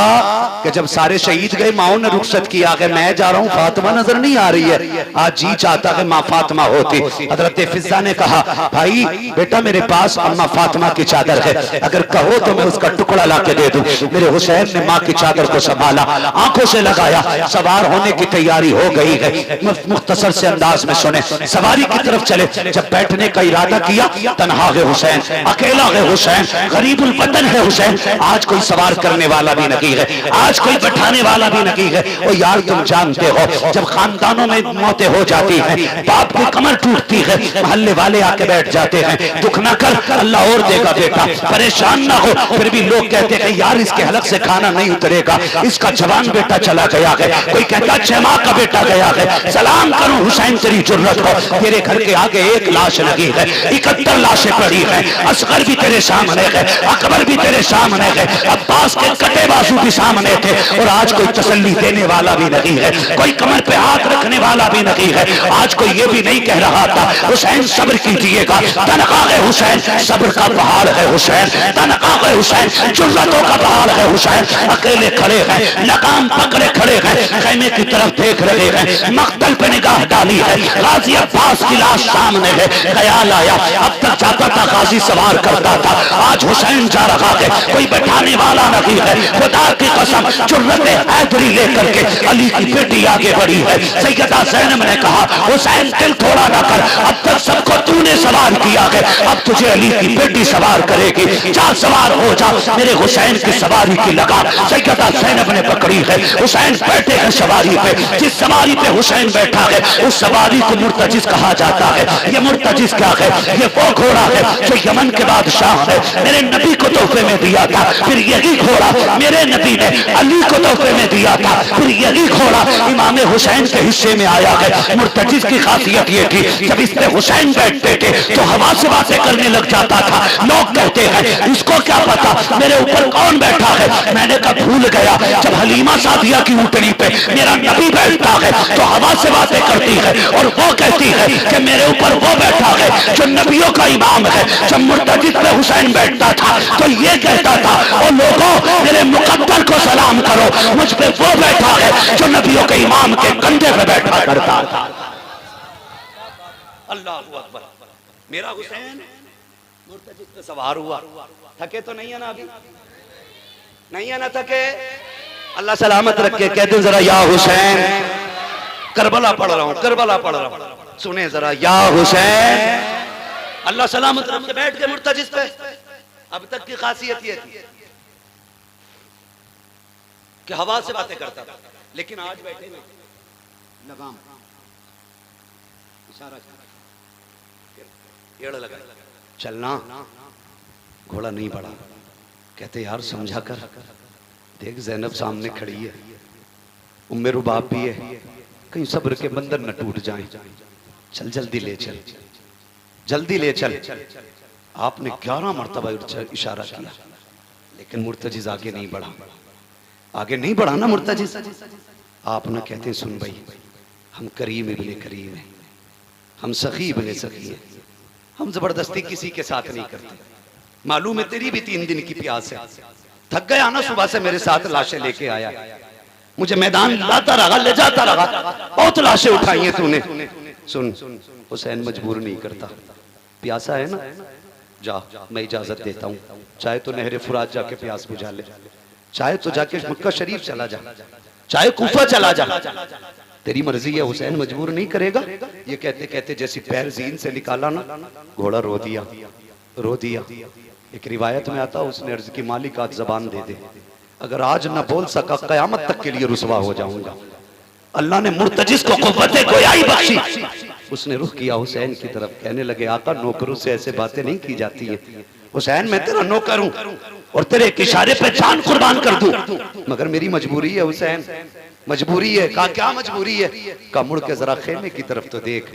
कि जब सारे शहीद गए माओ ने रुखसत किया कि मैं जा रहा हूँ, फातिमा नजर नहीं आ रही है। आज जी चाहता है माँ फातिमा होती। हजरत फिजा ने कहा भाई बेटा मेरे पास अम्मा फातिमा की चादर है, अगर कहो तो मैं उसका टुकड़ा ला के दे दूं। मेरे हुसैन ने माँ की चादर को संभाला, आंखों से लगाया, सवार होने की तैयारी हो गई है। मुख्तसर से अंदाज में सुने, सवारी की तरफ चले। जब बैठने का इरादा किया, तन्हा है हुसैन, अकेला है हुसैन, गरीबुल वतन है हुसैन। आज कोई सवार करने वाला भी नहीं है, आज कोई बैठाने वाला भी नहीं है। और यार तुम जानते हो जब खानदानों में मौतें हो जाती हैं, बाप की कमर टूटती है, मोहल्ले वाले आके बैठ जाते हैं, दुख ना कर अल्लाह और देगा बेटा, परेशान ना हो। फिर भी लोग कहते हैं यार इसके हलक से खाना नहीं उतरेगा, इसका जवान बेटा चला गया है। कोई कहता 6 माह का बेटा गया है। सलाम करूं हुसैन तेरी जुर्रत हो, तेरे तेरे घर के आगे एक लाश लगी है, 71 लाशें पड़ी हैं। असगर भी तेरे सामने है, अकबर भी तेरे सामने है, अब्बास के कटे बाजू भी सामने थे, और आज कोई तसल्ली देने वाला भी नहीं है, कोई कमर पे हाथ रखने वाला भी नहीं है। आज कोई ये भी नहीं कह रहा था हुसैन सब्र कीजिएगा, तनख्वाह हुसैन सब्र का पहाड़ है हुसैन, तनख्वाह हुसैन जुर्रतों का पहाड़ है हुसैन। अकेले खड़े हैं, लगाम पकड़े खड़े हैं, खैमे की तरफ देख रहे हैं, मख्तल पे निगाह डाली है, गाजी अब्बास की लाश सामने है। ख्याल आया अब तक जाता था गाजी सवार करता था, आज हुसैन जा रहा है, कोई बैठाने वाला नहीं है। खुदा की कसम जुर्रत हैदरी लेकर के अली की बेटी आगे बढ़ी है। सैयदा ज़ैनब ने कहा हुसैन दिल थोड़ा ना कर, अब तक सबको तूने सवार किया है, अब तुझे अली की बेटी सवार करेगी, जा सवार हो जा, मेरे हुसैन की सवारी की लगा सैयदा ज़ैनब ने पकड़ी है। हुसैन बैठे हैं सवारी पे, जिस सवारी पे हुसैन बैठा है उस सवारी को मुर्तजिज कहा जाता है। ये मुर्तजिज क्या है? ये वो घोड़ा है जो यमन के बादशाह है मेरे नबी को तोहफे में दिया था, फिर यही घोड़ा मेरे नबी ने अली को तोहफे में दिया था, फिर यही घोड़ा इमाम हुसैन के हिस्से में आया है। मुर्तजिज की खासियत ये थी जब इस पे हुसैन बैठते थे तो हवा से बातें करने लग जाता था। लोग कहते हैं इसको क्या पता मेरे ऊपर कौन बैठा है। मैंने कहा भूल गया, जब हलीमा सादिया की ऊँटनी पे मेरा नबी बैठता है तो हवा से बातें करती है और वो कहती है कि मेरे ऊपर वो बैठा है जो नबियों का इमाम है। जब मुर्तजिज पे हुसैन बैठता था तो ये कहता था और लोगों मेरे मुकद्दर को सलाम करो, मुझ पे वो बैठा है जो नबियों के इमाम के कंधे पे बैठा करता था। अल्लाह अकबर। मेरा हुसैन मुर्तजिज पे सवार हुआ, थके तो नहीं है ना अभी, नहीं है ना थके, अल्लाह सलामत रखे। कहते जरा या हुसैन, करबला पढ़ रहा हूं, करबला पढ़ रहा हूं, सुने जरा या हुसैन। अल्लाह सलामत रखे। बैठ के मुर्तजिज पे अब तक की खासियत ये थी कि हवा से बातें करता था, लेकिन आज बैठे में लगाम इशारा पेड़ लगा चलना, घोड़ा नहीं बढ़ा। कहते यार समझा कर देख, ज़ैनब सामने खड़ी है, उम्मे रुबाब भी है, कहीं सब्र के बंधन न टूट जाएं, चल जल्दी ले चल, जल्दी ले चल। आपने 11 मरतबा इशारा किया, लेकिन मुर्तजिज आगे नहीं बढ़ा, आगे नहीं बढ़ा ना मुर्तजिज। आप ना कहते सुन भाई, हम करीम इब्ने करीम हैं, हम सखी इब्ने सखी हैं, हम जबरदस्ती किसी के साथ नहीं करते। मालूम है तेरी भी 3 दिन की प्यास है, थक गया ना सुबह से मेरे साथ लाशें लेके आया, मुझे मैदान लाता रहा, ले जाता रहा, बहुत लाशें उठाई हैं तूने। सुन हुसैन मजबूर नहीं करता, प्यासा है ना, जा मैं इजाजत देता हूँ, चाहे तो नहरे फुरात जाके प्यास बुझा ले, चाहे तो जाके मक्का शरीफ चला जा, चाहे कूफा चला जा, तेरी मर्जी है, हुसैन मजबूर नहीं करेगा। ये कहते कहते जैसी पैर जीन से निकाला ना, घोड़ा रो दिया, रो दिया। एक रिवायत में आता उसने अर्ज की मालिक आज जबान दे दे, अगर आज न बोल सका कयामत तक के लिए रुसवा हो जाऊंगा। अल्लाह ने मुर्तजिज को क़ुव्वत गोयाई बख्शी, उसने रुख किया हुसैन की तरफ, कहने लगे आका नौकरों से ऐसे बातें नहीं की जाती है, हुसैन मैं तेरा नौकर हूं और तेरे एक इशारे पे जान कुर्बान कर दूं, मगर मेरी मजबूरी है हुसैन, मजबूरी है। कहा क्या मजबूरी है? कहा मुड़ के जरा खेमे की तरफ तो देख।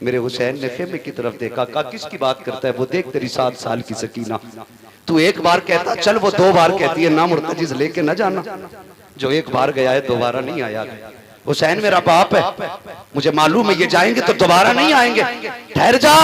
मेरे हुसैन ने खेमे की तरफ देखा, कहा किसकी बात करता है? वो देख तेरी 7 साल की सकीना, तू एक बार कहता चल, वो 2 बार कहती है ना मुर्तजिज लेके न जाना, जो एक बार गया है दोबारा नहीं आया। हुसैन मेरा बाप है, मुझे मालूम है ये जाएंगे तो दोबारा नहीं आएंगे, ठहर जा,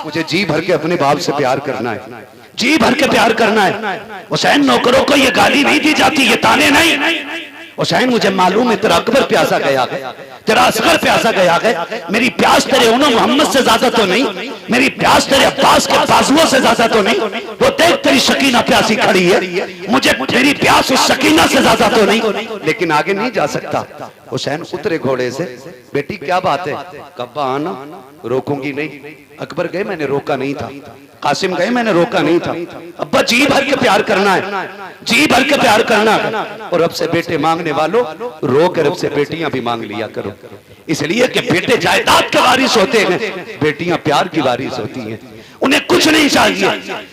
मुझे जी भर के अपने बाप से प्यार करना है, जी भर के प्यार करना है। हुसैन नौकरों को ये गाली नहीं दी जाती, ये ताने नहीं। हुसैन मुझे मालूम है तेरा अकबर प्यासा गया है, तेरा असगर प्यासा गया है, मेरी प्यास तेरे उन्हों मोहम्मद से ज्यादा तो नहीं, मेरी प्यास तेरे अब्बास के बाजुओं से ज्यादा तो नहीं, वो देख तेरी शकीना प्यासी खड़ी है, मुझे मेरी प्यास उस शकीना से ज्यादा तो नहीं, लेकिन आगे नहीं जा सकता। हुसैन उतरे घोड़े से, बेटी क्या बात है? कब्बा आना, रोकूंगी नहीं। अकबर गए मैंने रोका नहीं था, कासिम गए मैंने रोका नहीं था, अब्बा जी भर के प्यार करना है, जी भर के प्यार करना है, और अब से बेटे मांगने वालों रो कर अब से बेटियां भी मांग लिया करो, इसलिए कि बेटे जायदाद के वारिस होते हैं, बेटियां प्यार की वारिस होती हैं। उन्हें कुछ नहीं चाहिए,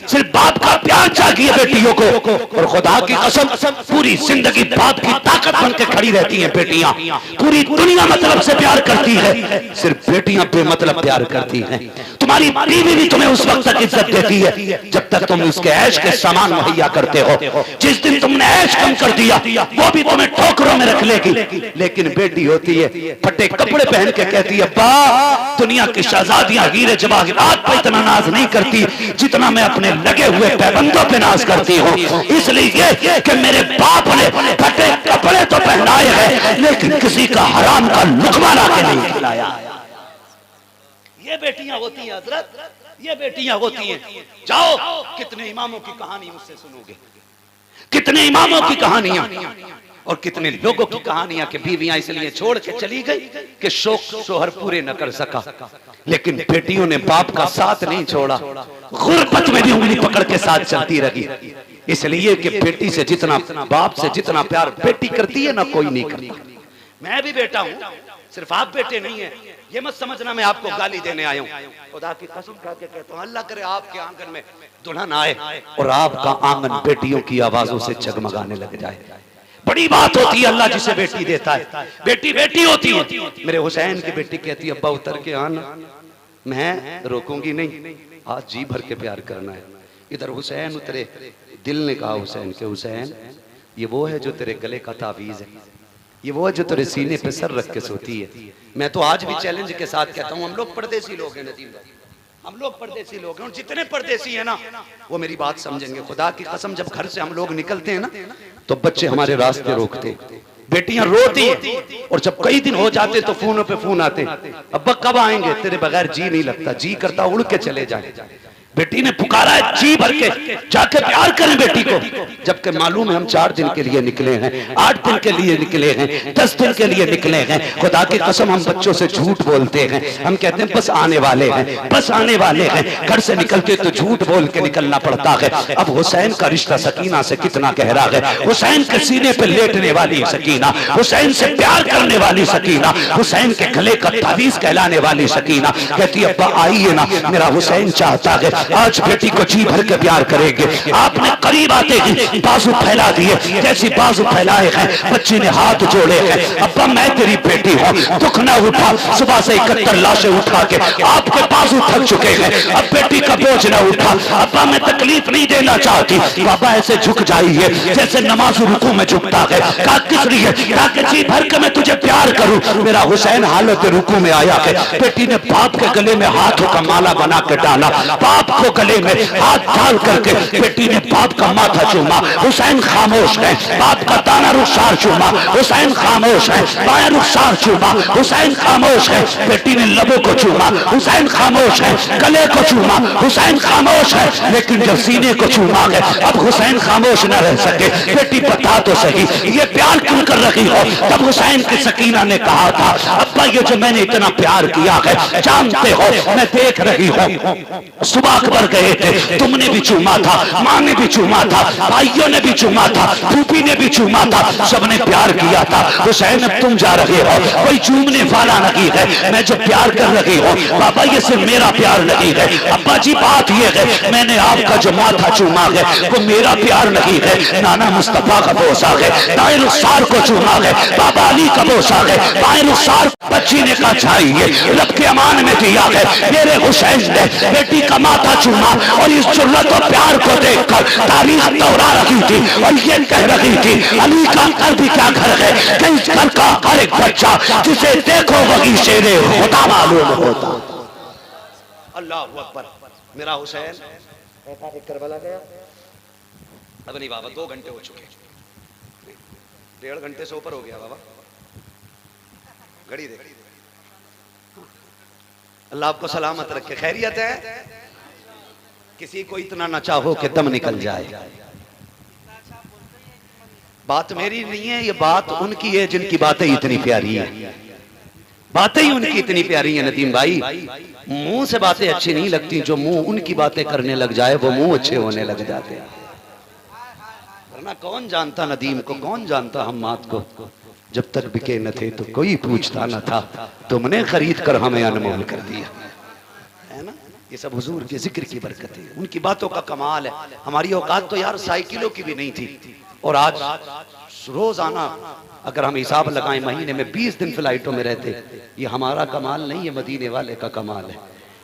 सिर्फ बाप का प्यार चाहिए बेटियों को। और खुदा की कसम पूरी जिंदगी बाप की ताकत बन के खड़ी रहती हैं बेटियां। पूरी दुनिया मतलब से प्यार करती है, सिर्फ बेटियां बेमतलब प्यार करती हैं। तुम्हारी बीवी भी तुम्हें उस वक्त तक इज्जत देती है जब तक तुम उसके ऐश के सामान मुहैया करते हो। जिस दिन तुमने ऐश कम कर दिया वो भी तुम्हें ठोकरों में रख लेगी। लेकिन बेटी होती है फटे कपड़े पहन के कहती है, अब्बा दुनिया की शहजादियां हीरे जवाहरात पर इतना नाज नहीं करती जितना मैं अपने लगे हुए पैबंदों पे नाज करती हूँ। इसलिए कि मेरे बाप ने फटे कपड़े तो पहनाए हैं लेकिन किसी का हराम का लुकमा ला के नहीं खिलाया। ये बेटियां होती हैं हजरत, ये बेटियां होती हैं। जाओ कितने इमामों की कहानी मुझसे सुनोगे, कितने इमामों की कहानियां और कितने लोगों की कहानियां कि बीवियां इसलिए छोड़ के चली गई कि शौक शोहर पूरे न कर सका। लेकिन बेटियों ने बाप का साथ नहीं छोड़ा, गुर्बत में भी उंगली पकड़ के साथ चलती रही। इसलिए कि बेटी से जितना, बाप से जितना प्यार बेटी करती है ना कोई नहीं करता। मैं भी बेटा हूं, सिर्फ आप बेटे नहीं है, ये मत समझना मैं आपको गाली देने आया हूं। खुदा की कसम खा के कहता हूं, अल्लाह करे आपके आंगन में दुल्हन आए और आपका आंगन बेटियों की आवाजों से जगमगाने लग जाए। बड़ी बात होती है अल्लाह जिसे बेटी देता है। बेटी बेटी होती है। मेरे हुसैन की बेटी कहती है, अब्बा उतर के आना, मैं रोकूंगी नहीं, आज जी भर के प्यार करना है। इधर हुसैन उतरे, दिल ने कहा हुसैन के, हुसैन ये वो है जो तेरे गले का तावीज है, ये वो है जो तेरे सीने पे सर रख के सोती है। मैं तो आज भी चैलेंज के साथ कहता हूँ, हम लोग परदेसी लोग हैं नदीम भाई, हम लोग परदेसी लोग हैं और जितने परदेसी हैं ना वो मेरी बात समझेंगे। खुदा की कसम जब घर से हम लोग निकलते हैं ना तो बच्चे हमारे रास्ते रोकते, बेटियां रोती हैं और जब कई दिन हो जाते तो फोनों पे फोन आते, अब्बा कब आएंगे, तेरे बगैर जी नहीं लगता, जी करता उड़ के चले जाए। बेटी ने पुकारा है जी भर के, जाके प्यार करें बेटी को। जबकि मालूम है हम 4 दिन के लिए निकले हैं, 8 दिन के लिए निकले हैं, 10 दिन के लिए निकले हैं। खुदा की कसम हम बच्चों से झूठ बोलते हैं, हम कहते हैं बस आने वाले हैं, बस आने वाले हैं। घर से निकलते तो झूठ बोल के निकलना पड़ता है। अब हुसैन का रिश्ता सकीना से कितना गहरा है। हुसैन के सीने पे लेटने वाली सकीना, हुसैन से प्यार करने वाली सकीना, हुसैन के गले का तावीज कहलाने वाली सकीना कहती है, अब्बा आइए ना, मेरा हुसैन चाहता है आज बेटी को जी भर के प्यार करेंगे। आपने करीब आते ही बाजू फैला दिए, जैसी बाजू फैलाए हैं बच्ची ने हाथ जोड़े हैं, अब्बा मैं तेरी बेटी हूँ, दुख ना उठा, सुबह से 71 लाशें उठा के आपके बाजू थक चुके हैं, अब बेटी का बोझ ना उठा, अब्बा मैं तकलीफ नहीं देना चाहती। बाबा ऐसे झुक जाइए जैसे नमाज रुकू में झुकता है। कहा किस लिए? कहा जी भर के मैं तुझे प्यार करूं। मेरा हुसैन हालत रुकू में आया है। बेटी ने बाप के गले में हाथों का माला बना के डाला, बाप को गले में हाथ डाल करके बेटी ने बाप का माथा चूमा। हुसैन खामोश है, बाप का दाना रुखसार चूमा, हुसैन खामोश है, बाया रुखसार चूमा, हुसैन खामोश है। बेटी ने लबों को चूमा, हुसैन खामोश है, गले को चूमा, हुसैन खामोश है। लेकिन जब सीने को चूमा है अब हुसैन खामोश न रह सके। बेटी बता तो सही ये प्यार क्यों कर रही हो? तब हुसैन की सकीना ने कहा था, अब्बा ये जो मैंने इतना प्यार किया है जानते हो, मैं देख रही हूँ सुबह अकबर गए थे, तुमने भी चूमा था, माँ ने भी चूमा था, भाइयों ने भी चूमा था, फूफी ने भी चूमा था, सबने प्यार किया था। हुसैन अब तुम जा रहे हो, कोई चूमने वाला नहीं है, मैं जो प्यार कर रही हूँ बाबा ये सिर्फ मेरा प्यार नहीं है। अब्बा जी बात ये है मैंने आपका जो माथा चूमा है वो मेरा प्यार नहीं है, नाना मुस्तफा का बोसा है, दाए रुखसार को चूमा है, बाबा अली का बोसा है, बाए रुखसार। बच्ची ने कहा चाहिए रब के अमान में दिया है, मेरे हुसैन ने बेटी का माथा चूमा और इस जुर्रत और प्यार को देखकर तारीख दोहरा रही थी और ये कह रही थी अली का घर भी क्या घर है, कई घर का हर एक बच्चा जिसे देखो वही शेरे होता मालूम होता। अल्लाह अकबर। मेरा हुसैन करबला गया, अब नहीं बाबा 2 घंटे हो चुके, 1.5 घंटे से ऊपर हो गया बाबा, घड़ी देख। अल्लाह आपको सलामत रखे। खैरियत है? किसी को इतना न चाहो कि दम निकल जाए। बात मेरी नहीं है, ये बात उनकी है जिनकी बातें इतनी प्यारी है, बातें ही उनकी इतनी प्यारी है। नदीम भाई मुंह से बातें अच्छी नहीं लगती, जो मुंह उनकी बातें करने लग जाए वो मुंह अच्छे होने लग जाते हैं। वरना कौन जानता नदीम को, कौन जानता हम्माद को, जब तक बिके न थे तो कोई पूछता न था, तुमने खरीद कर हमें अनमोल कर दिया। है ना, ये सब हुजूर के जिक्र की बरकत है, उनकी बातों का कमाल है। हमारी औकात तो यार साइकिलों की भी नहीं थी, और आज रोजाना अगर हम हिसाब लगाएं महीने में 20 दिन फ्लाइटों में रहते। ये हमारा कमाल नहीं है, मदीने वाले का कमाल है।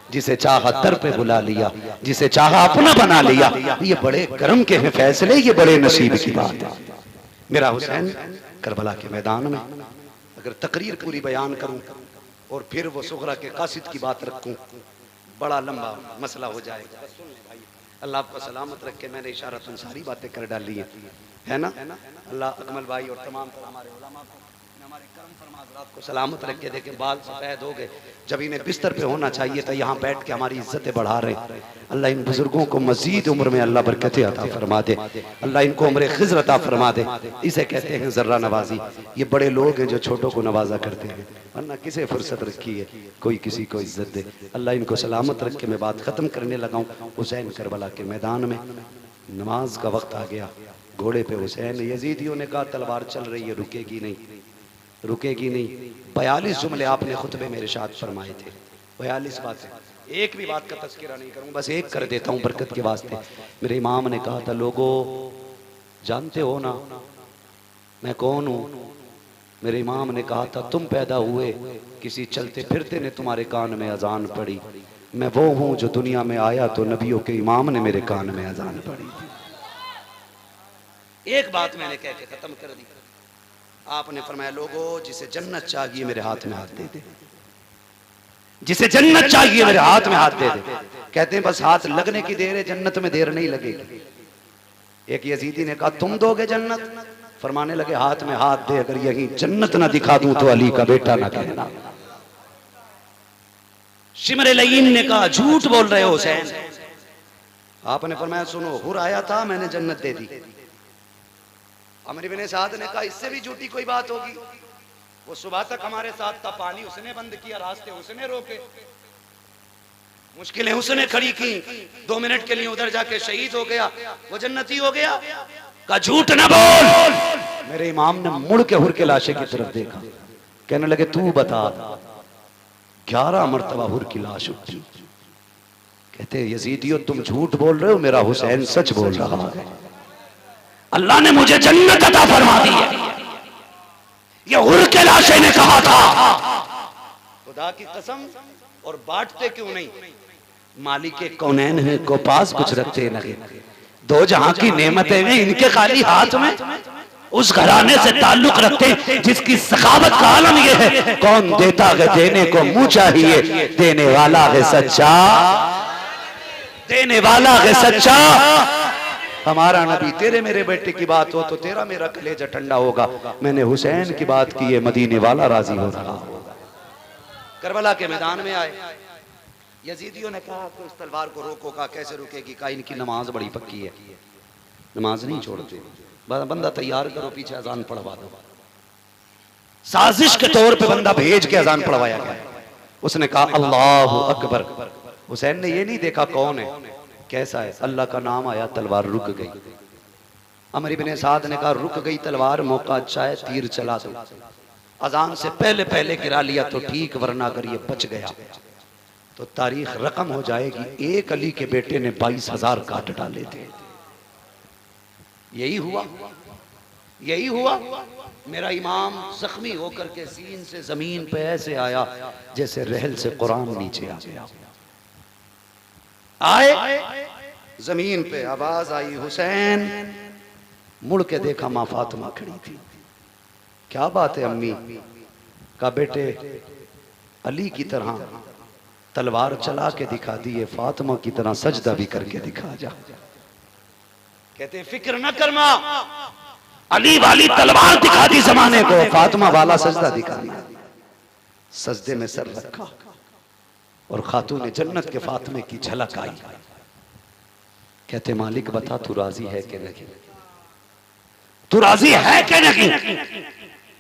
जिसे चाहा दर पे बुला लिया, जिसे चाहा अपना बना लिया। ये बड़े करम के हैं फैसले, ये बड़े नसीब की बात है। मेरा हुसैन करबला के मैदान में अगर तकरीर पूरी बयान करूं और फिर वो सुगरा के कासिद की बात रखूं, बड़ा लंबा मसला हो जाएगा। अल्लाह आपको सलामत रखे। मैंने इशारतन सारी बातें कर डाली है ना। अल्लाह अकमल भाई और तमाम हमारे उलमा को, हमारे करम फरमा हज़रात को सलामत रखे। देखे बाल सफेद हो गए, जब इन्हें बिस्तर पे होना चाहिए था, यहाँ बैठ के हमारी इज्जतें बढ़ा रहे। अल्लाह इन बुजुर्गों को मजीद उम्र में अल्लाह बरकतें अता फरमा दे, अल्लाह इनको उम्र खिज़्र अता फरमा दे। इसे कहते हैं ज़र्रा नवाजी। ये बड़े लोग हैं जो छोटों को नवाजा करते हैं, वरना किसे फुर्सत रखी है कोई किसी को इज्जत दे। अल्लाह इनको सलामत रख के मैं बात ख़त्म करने लगा हूँ। हुसैन करबला के मैदान में नमाज का वक्त आ गया, घोड़े पे हुसैन। यजीदियों ने कहा तलवार चल रही है, रुकेगी नहीं, रुकेगी नहीं। 42 जुमले आपने खुतबे में इरशाद फरमाए थे, 42 बातें। एक भी बात का तज़किरा नहीं करूँ, बस एक कर देता हूँ बरकत के वास्ते। मेरे इमाम ने कहा था, लोगों जानते हो ना मैं कौन हूँ? मेरे इमाम ने कहा था, तुम पैदा हुए किसी चलते फिरते ने तुम्हारे कान में अजान पड़ी। मैं वो हूँ जो दुनिया में आया तो नबियों के इमाम ने मेरे कान में अजान पड़ी। एक बात मैंने कह के खत्म कर दी। आपने फरमाया, लोगों जिसे जन्नत चाहिए मेरे हाथ में हाथ दे दे, जिसे जन्नत चाहिए मेरे हाथ में हाथ दे दे। कहते हैं बस हाथ लगने की देर है, जन्नत में देर नहीं लगेगी। एक यजीदी ने कहा, तुम दोगे जन्नत? फरमाने लगे, हाथ में हाथ दे, अगर यही जन्नत ना दिखा दूं तो अली का बेटा ना कहना। शिमर लईन ने कहा, झूठ बोल रहे हो हुसैन। आपने फरमाया, सुनो, हुर आया था, मैंने जन्नत दे दी। अमर इब्ने साद ने कहा, इससे भी झूठी कोई बात होगी? वो सुबह तक हमारे साथ था, पानी उसने बंद किया, रास्ते उसने रोके, मुश्किलें उसने खड़ी की, 2 मिनट के लिए उधर जाके शहीद हो गया, वो जन्नती हो गया। का झूठ न बोल। मेरे इमाम ने मुड़ के हुर के लाशे की तरफ देखा, कहने लगे, तू बता। 11 मरतबा हुर की लाश उठी। कहते, यजीदियो तुम झूठ बोल रहे हो, मेरा हुसैन सच बोल रहा है। अल्लाह ने मुझे जन्नत अता फरमा दी है, ये हुर के लाशे ने कहा था। खुदा की कसम। और बांटते क्यों नहीं? मालिक कौनैन है को पास कुछ रखते नहीं, दो जहां की नेमतें हैं इनके खाली हाथ में। उस घराने से ताल्लुक रखते जिसकी सखावत का आलम यह है, कौन देता है देने को मुंह चाहिए, देने वाला है सच्चा, देने वाला है सच्चा। हमारा नबी, तेरे मेरे बेटे की बात हो तो तेरा मेरा कलेजा ठंडा होगा। मैंने हुसैन की बात की है, मदीने वाला राजी हो रहा होगा। करबला के मैदान में आए, यजीदियों ने कहा कि उस तलवार को रोको। का कैसे रुकेगी? का इनकी नमाज बड़ी पक्की है, नमाज नहीं छोड़ते। बंदा तैयार करो, पीछे अजान पढ़वा दो। साजिश के तौर पे बंदा भेज के अजान पढ़वाया गया। उसने कहा अल्लाहु अकबर। हुसैन ने ये नहीं देखा कौन है, कैसा है। अल्लाह का नाम आया, तलवार रुक गई। अमर इब्ने साद ने कहा, रुक गई तलवार, मौका अच्छा है, तीर चला दो। अजान से पहले पहले गिरा लिया तो ठीक, वरना अगर ये बच गया तो तारीख रकम हो जाएगी। एक अली के बेटे ने 22,000 काट डाले थे। यही हुआ, यही हुआ। मेरा इमाम जख्मी होकर के सीन से जमीन पे ऐसे आया जैसे रहल से कुरान नीचे आ गया। आए जमीन पे, आवाज आई, हुसैन। मुड़ के देखा, माँ फातिमा खड़ी थी। क्या बात है अम्मी? का बेटे अली की तरह तलवार चला के दिखा दी है, फातिमा की तरह सजदा भी करके दिखा जा। कहते फिक्र न कर मां, अली वाली तलवार दिखा दी जमाने को, फातिमा वाला सजदा दिखा दिया। सजदे में सर रखा और खातून जन्नत के फातिमे की झलक आई। कहते मालिक बता, तू राजी है कि नहीं? तू राजी है कि नहीं?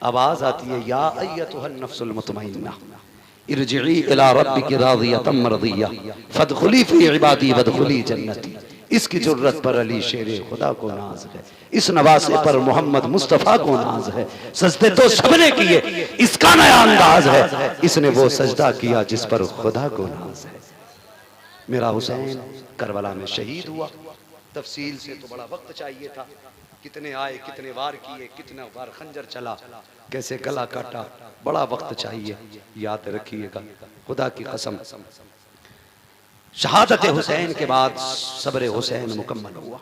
आवाज आती है, या अय्यतुहन नफ्सुल मुतमइन्ना इरजिई इला रब्बिकी रादियतम मरदिया फदखुली फी इबादी वदखुली जन्नती। इसकी जुर्रत पर अली शेरे खुदा को नाज है, इस नवासे पर मोहम्मद मुस्तफा को नाज है। सजदे तो सबने किए, इसका नया अंदाज है, इसने वो सजदा किया जिस पर खुदा को नाज है। मेरा हुसैन करबला में शहीद हुआ। तफसील से तो बड़ा वक्त चाहिए था, कितने आए, कितने वार किए, कितना बार खंजर चला, कैसे गला काटा, बड़ा वक्त चाहिए, याद रखिएगा खुदा की कसम। शहादत हुसैन के बाद सब्र हुसैन मुकम्मल हुआ,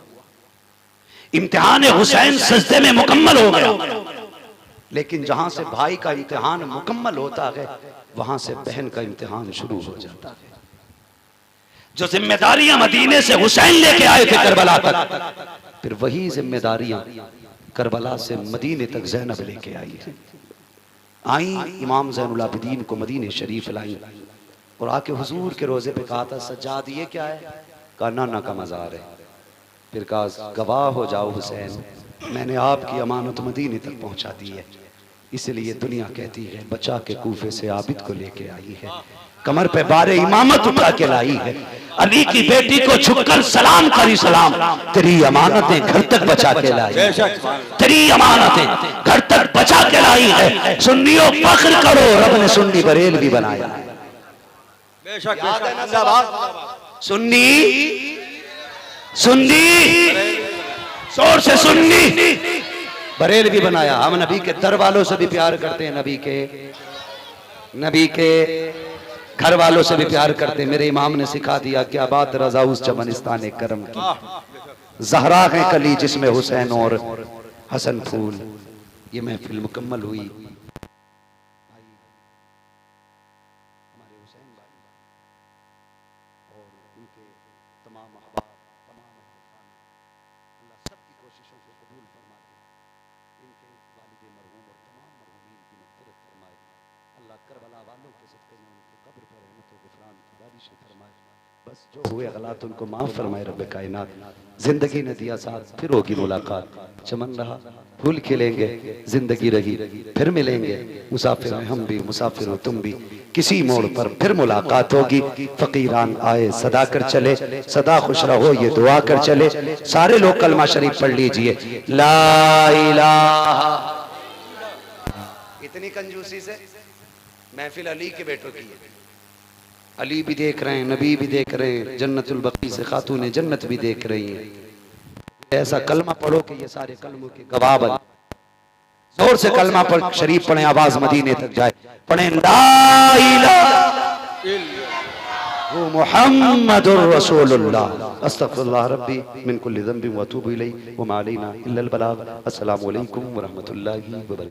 इम्तिहान हुसैन सजदे में मुकम्मल हो गया। लेकिन जहां से भाई का इम्तिहान मुकम्मल होता है, वहां से बहन का इम्तिहान शुरू हो जाता है। जो जिम्मेदारियां मदीने से हुसैन लेके आए थे करबला तक, फिर वही जिम्मेदारियां करबला से मदीने तक ज़ैनब लेके आई है। आई इमाम ज़ैनुल आबिदीन को मदीने शरीफ लाई और आके हुजूर के रोजे पे कहा था, सज्जाद ये क्या है? कहा नाना का मज़ार है। फिर कहा गवाह हो जाओ हुसैन, मैंने आपकी अमानत मदीने तक पहुंचा दी है, इसलिए दुनिया कहती है बचा के कूफे से आबिद को लेके आई है, कमर पे बारे इमामत उठा के लाई है। अली की बेटी को झुककर सलाम करी सलाम, तेरी अमानतें घर तक बचा के लाई, तेरी अमानतें घर तक बचा के लाई है। सुन्नियों फख्र करो, रब ने सुन्नी बरेल भी बनाया है। सुन्नी सुन्नी जोर से सुन्नी बरेल भी बनाया। हम नबी के दर वालों से भी प्यार करते हैं, नबी के घर वालों से भी प्यार करते हैं। मेरे इमाम ने सिखा दिया, क्या बात रजा उस चमनिस्तान करम की, ज़हरा है कली जिसमें हुसैन और हसन फूल। ये महफिल मुकम्मल हुई। बस जो हुए गलत उनको माफ फरमाए रब कायनात। जिंदगी ने दिया साथ, फिर होगी मुलाकात, चमन रहा फूल खिलेंगे, जिंदगी रही फिर मिलेंगे, मुसाफिर हैं हम भी, मुसाफिर हो तुम भी, किसी मोड़ पर फिर मुलाकात होगी। फकीरान आए सदा कर चले, सदा खुश रहो ये दुआ कर चले। सारे लोग कलमा शरीफ पढ़ लीजिए, ला इलाहा। इतनी कंजूसी से महफिल अली के बेटों की है। अली भी देख रहे हैं, नबी भी देख रहे हैं, जन्नतुल बकी से खातून जन्नत भी देख रही हैं। ऐसा कलमा पढ़ो कि ये सारे कलमों के गवाह बन। जोर से कलमा पर शरीफ पढ़े, आवाज मदीने तक जाए। पढ़े ला इलाहा मुहम्मदुर रसूलुल्लाह अस्तगफिरुल्लाह रब्बी मिन कुल्ली ज़ंबिन व अतूबु इलैहि व मा अलैना इल्लल बलाग। अस्सलामु अलैकुम व रहमतुल्लाहि व बरकातहू।